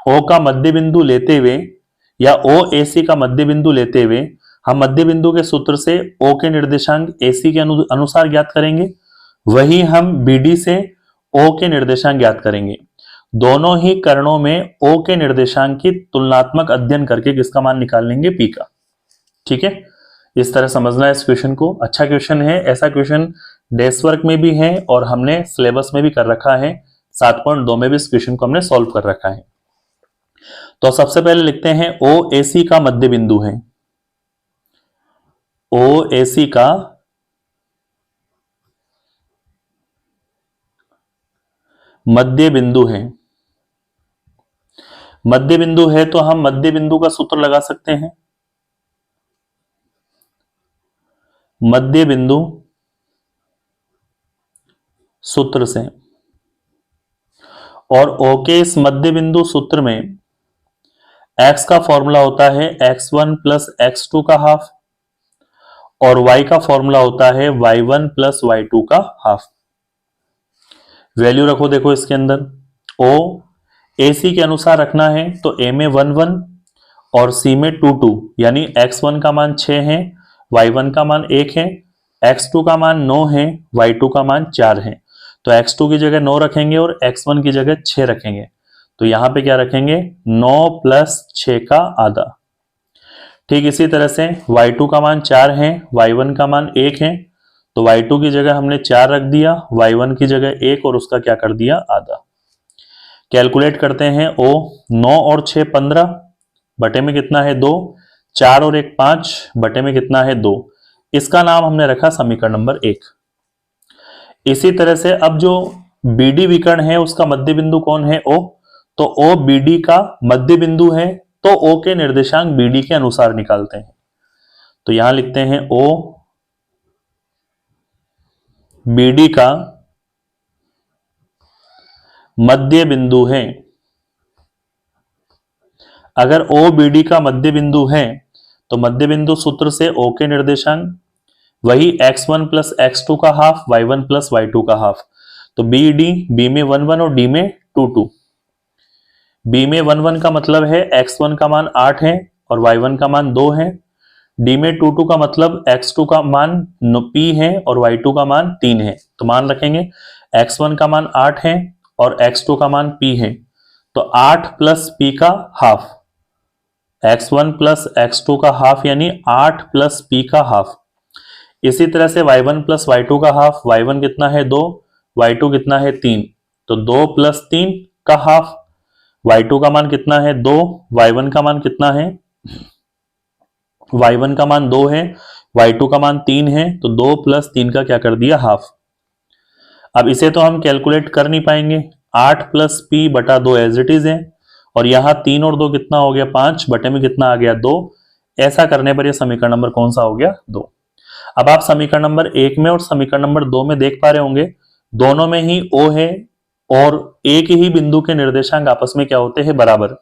O का मध्य बिंदु लेते हुए या OAC का मध्य बिंदु लेते हुए हम मध्य बिंदु के सूत्र से O के निर्देशांक AC के अनुसार ज्ञात करेंगे, वही हम BD से O के निर्देशांक ज्ञात करेंगे। दोनों ही करणों में O के निर्देशांक की तुलनात्मक अध्ययन करके किसका मान निकाल लेंगे, P का। ठीक है, इस तरह समझना है इस क्वेश्चन को। अच्छा क्वेश्चन है, ऐसा क्वेश्चन डेस्क वर्क में भी है और हमने सिलेबस में भी कर रखा है, 7.2 में भी इस क्वेश्चन को हमने सॉल्व कर रखा है। तो सबसे पहले लिखते हैं OAC का मध्य बिंदु है, OAC का मध्य बिंदु है। मध्य बिंदु है तो हम मध्य बिंदु का सूत्र लगा सकते हैं, मध्य बिंदु सूत्र से। और O के इस मध्य बिंदु सूत्र में x का फॉर्मूला होता है x1 प्लस x2 का हाफ और y का फॉर्मूला होता है y1 प्लस y2 का हाफ। वैल्यू रखो, देखो इसके अंदर O AC के अनुसार रखना है तो A में 1 1 और C में 2 2, यानी x1 का मान 6 है, y1 का मान 1 है, x2 का मान 9 है, y2 का मान 4 है। तो x2 की जगह 9 रखेंगे और x1 की जगह 6 रखेंगे। तो यहां पे क्या रखेंगे, 9 प्लस 6 का आधा। ठीक इसी तरह से y2 का मान 4 है, y1 का मान 1 है, तो y2 की जगह हमने 4 रख दिया, y1 की जगह 1 और उसका क्या कर दिया, आधा। कैलकुलेट करते हैं O, 9 और 6 15 बटे में कितना है 2, 4 और 1 5 बटे में कितना है 2। इसका नाम हमने रखा समीकरण नंबर 1। इसी तरह से अब जो BD विकर्ण है उसका मध्य बिंदु कौन है, O, तो O BD का मध्य बिंदु है, तो O के निर्देशांक BD के अनुसार निकालते हैं। तो यहां लिखते हैं O BD का मध्य बिंदु है। अगर O BD का मध्य बिंदु है तो मध्य बिंदु सूत्र से O के निर्देशांक वही x1 प्लस x2 का हाफ, y1 प्लस y2 का हाफ। तो BD, B में 1 1 और D में 2 2। B में 1 1 का मतलब है x1 का मान 8 है और y1 का मान 2 है। D में 2 2 का मतलब x2 का मान P है और y2 का मान 3 है। तो मान रखेंगे x1 का मान 8 है और x2 का मान P है, तो 8 प्लस P का हाफ, x1 प्लस x2 का हाफ यानी 8 प्लस P का हाफ। इसी तरह से y1 प्लस y2 का हाफ, y1 कितना है 2, y2 कितना है 3, तो 2 प्लस 3 का हाफ, y2 का मान कितना है 2, y1 का मान कितना है, y1 का मान 2 है, y2 का मान 3 है, तो 2 प्लस 3 का क्या कर दिया, हाफ। अब इसे तो हम कैलकुलेट कर नहीं पाएंगे, 8 प्लस P बटा 2 एज इट इज है, और यहां 3 और 2 कितना हो गया 5 बटे में कितना आ गया 2। ऐसा करने पर यह समीकरण नंबर कौन सा हो गया, 2। अब आप समीकरण नंबर 1 में और समीकरण नंबर 2 में देख पा रहे होंगे, दोनों में ही O है और एक ही बिंदु के निर्देशांक आपस में क्या होते हैं, बराबर।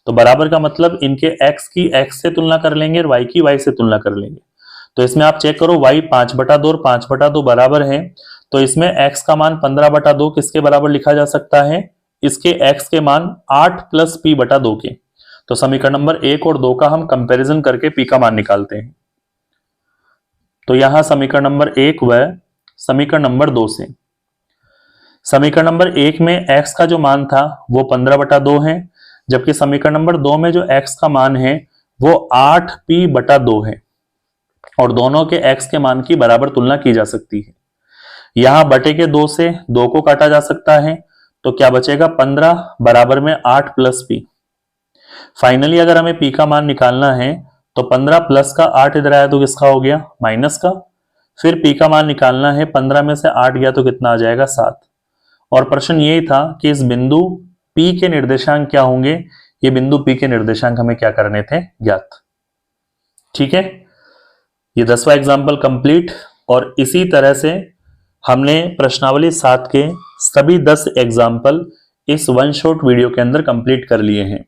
तो बराबर का मतलब इनके x की x से तुलना कर लेंगे और y की y से तुलना कर लेंगे। तो इसमें आप चेक करो y 5 बटा 2 और 5 बटा 2 बराबर है, तो इसमें x का मान 15 बटा 2 किसके बराबर लिखा जा सकता है, इसके x के मान 8 प्लस P बटा 2 के। तो समीकरण नंबर 1 और 2 का हम कंपैरिजन करके P का मान निकालते हैं। तो यहां समीकरण नंबर 1 व समीकरण नंबर 2 से, समीकरण नंबर 1 में x का जो मान था वो 15 बटा 2 है, जबकि समीकरण नंबर 2 में जो x का मान है वो 8p बटा 2 है, और दोनों के x के मान की बराबर तुलना की जा सकती है। यहां बटे के 2 से 2 को काटा जा सकता है, तो क्या बचेगा 15 बराबर में 8 प्लस p। फाइनली अगर हमें p का मान निकालना है तो 15 प्लस का 8 इधर आया तो किसका हो गया, माइनस का। फिर पी का मान निकालना है, 15 में से 8 गया तो कितना आ जाएगा, 7। और प्रश्न यही था कि इस बिंदु P के निर्देशांक क्या होंगे, ये बिंदु P के निर्देशांक हमें क्या करने थे, ज्ञात। ठीक है, ये 10वां एग्जाम्पल कंप्लीट। और इसी तरह से हमने प्रश्नावली 7 के सभी 10 एग्जाम्पल इस वन शॉट वीडियो के अंदर कंप्लीट कर लिए हैं।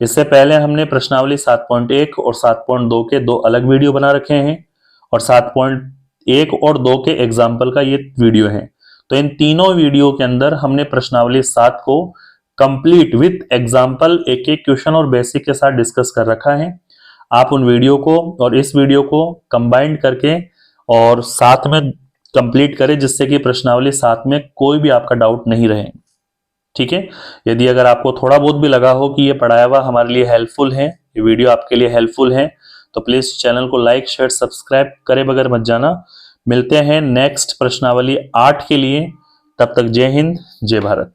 इससे पहले हमने प्रश्नावली 7.1 और 7.2 के 2 अलग वीडियो बना रखे हैं, और 7.1 और 2 के एग्जाम्पल का ये वीडियो है। तो इन तीनों वीडियो के अंदर हमने प्रश्नावली 7 को कंप्लीट विथ एग्जाम्पल, एक एक क्वेश्चन और बेसिक के साथ डिस्कस कर रखा है। आप उन वीडियो को और इस वीडियो को कंबाइंड करके और साथ में कंप्लीट करें, जिससे कि प्रश्नावली 7 में कोई भी आपका डाउट नहीं रहे। ठीक है, यदि अगर आपको थोड़ा बहुत भी लगा हो कि ये पढ़ाया हुआ हमारे लिए हेल्पफुल है, ये वीडियो आपके लिए हेल्पफुल है, तो प्लीज चैनल को लाइक शेयर सब्सक्राइब करे बगैर मत जाना। मिलते हैं नेक्स्ट प्रश्नावली 8 के लिए, तब तक जय हिंद जय भारत।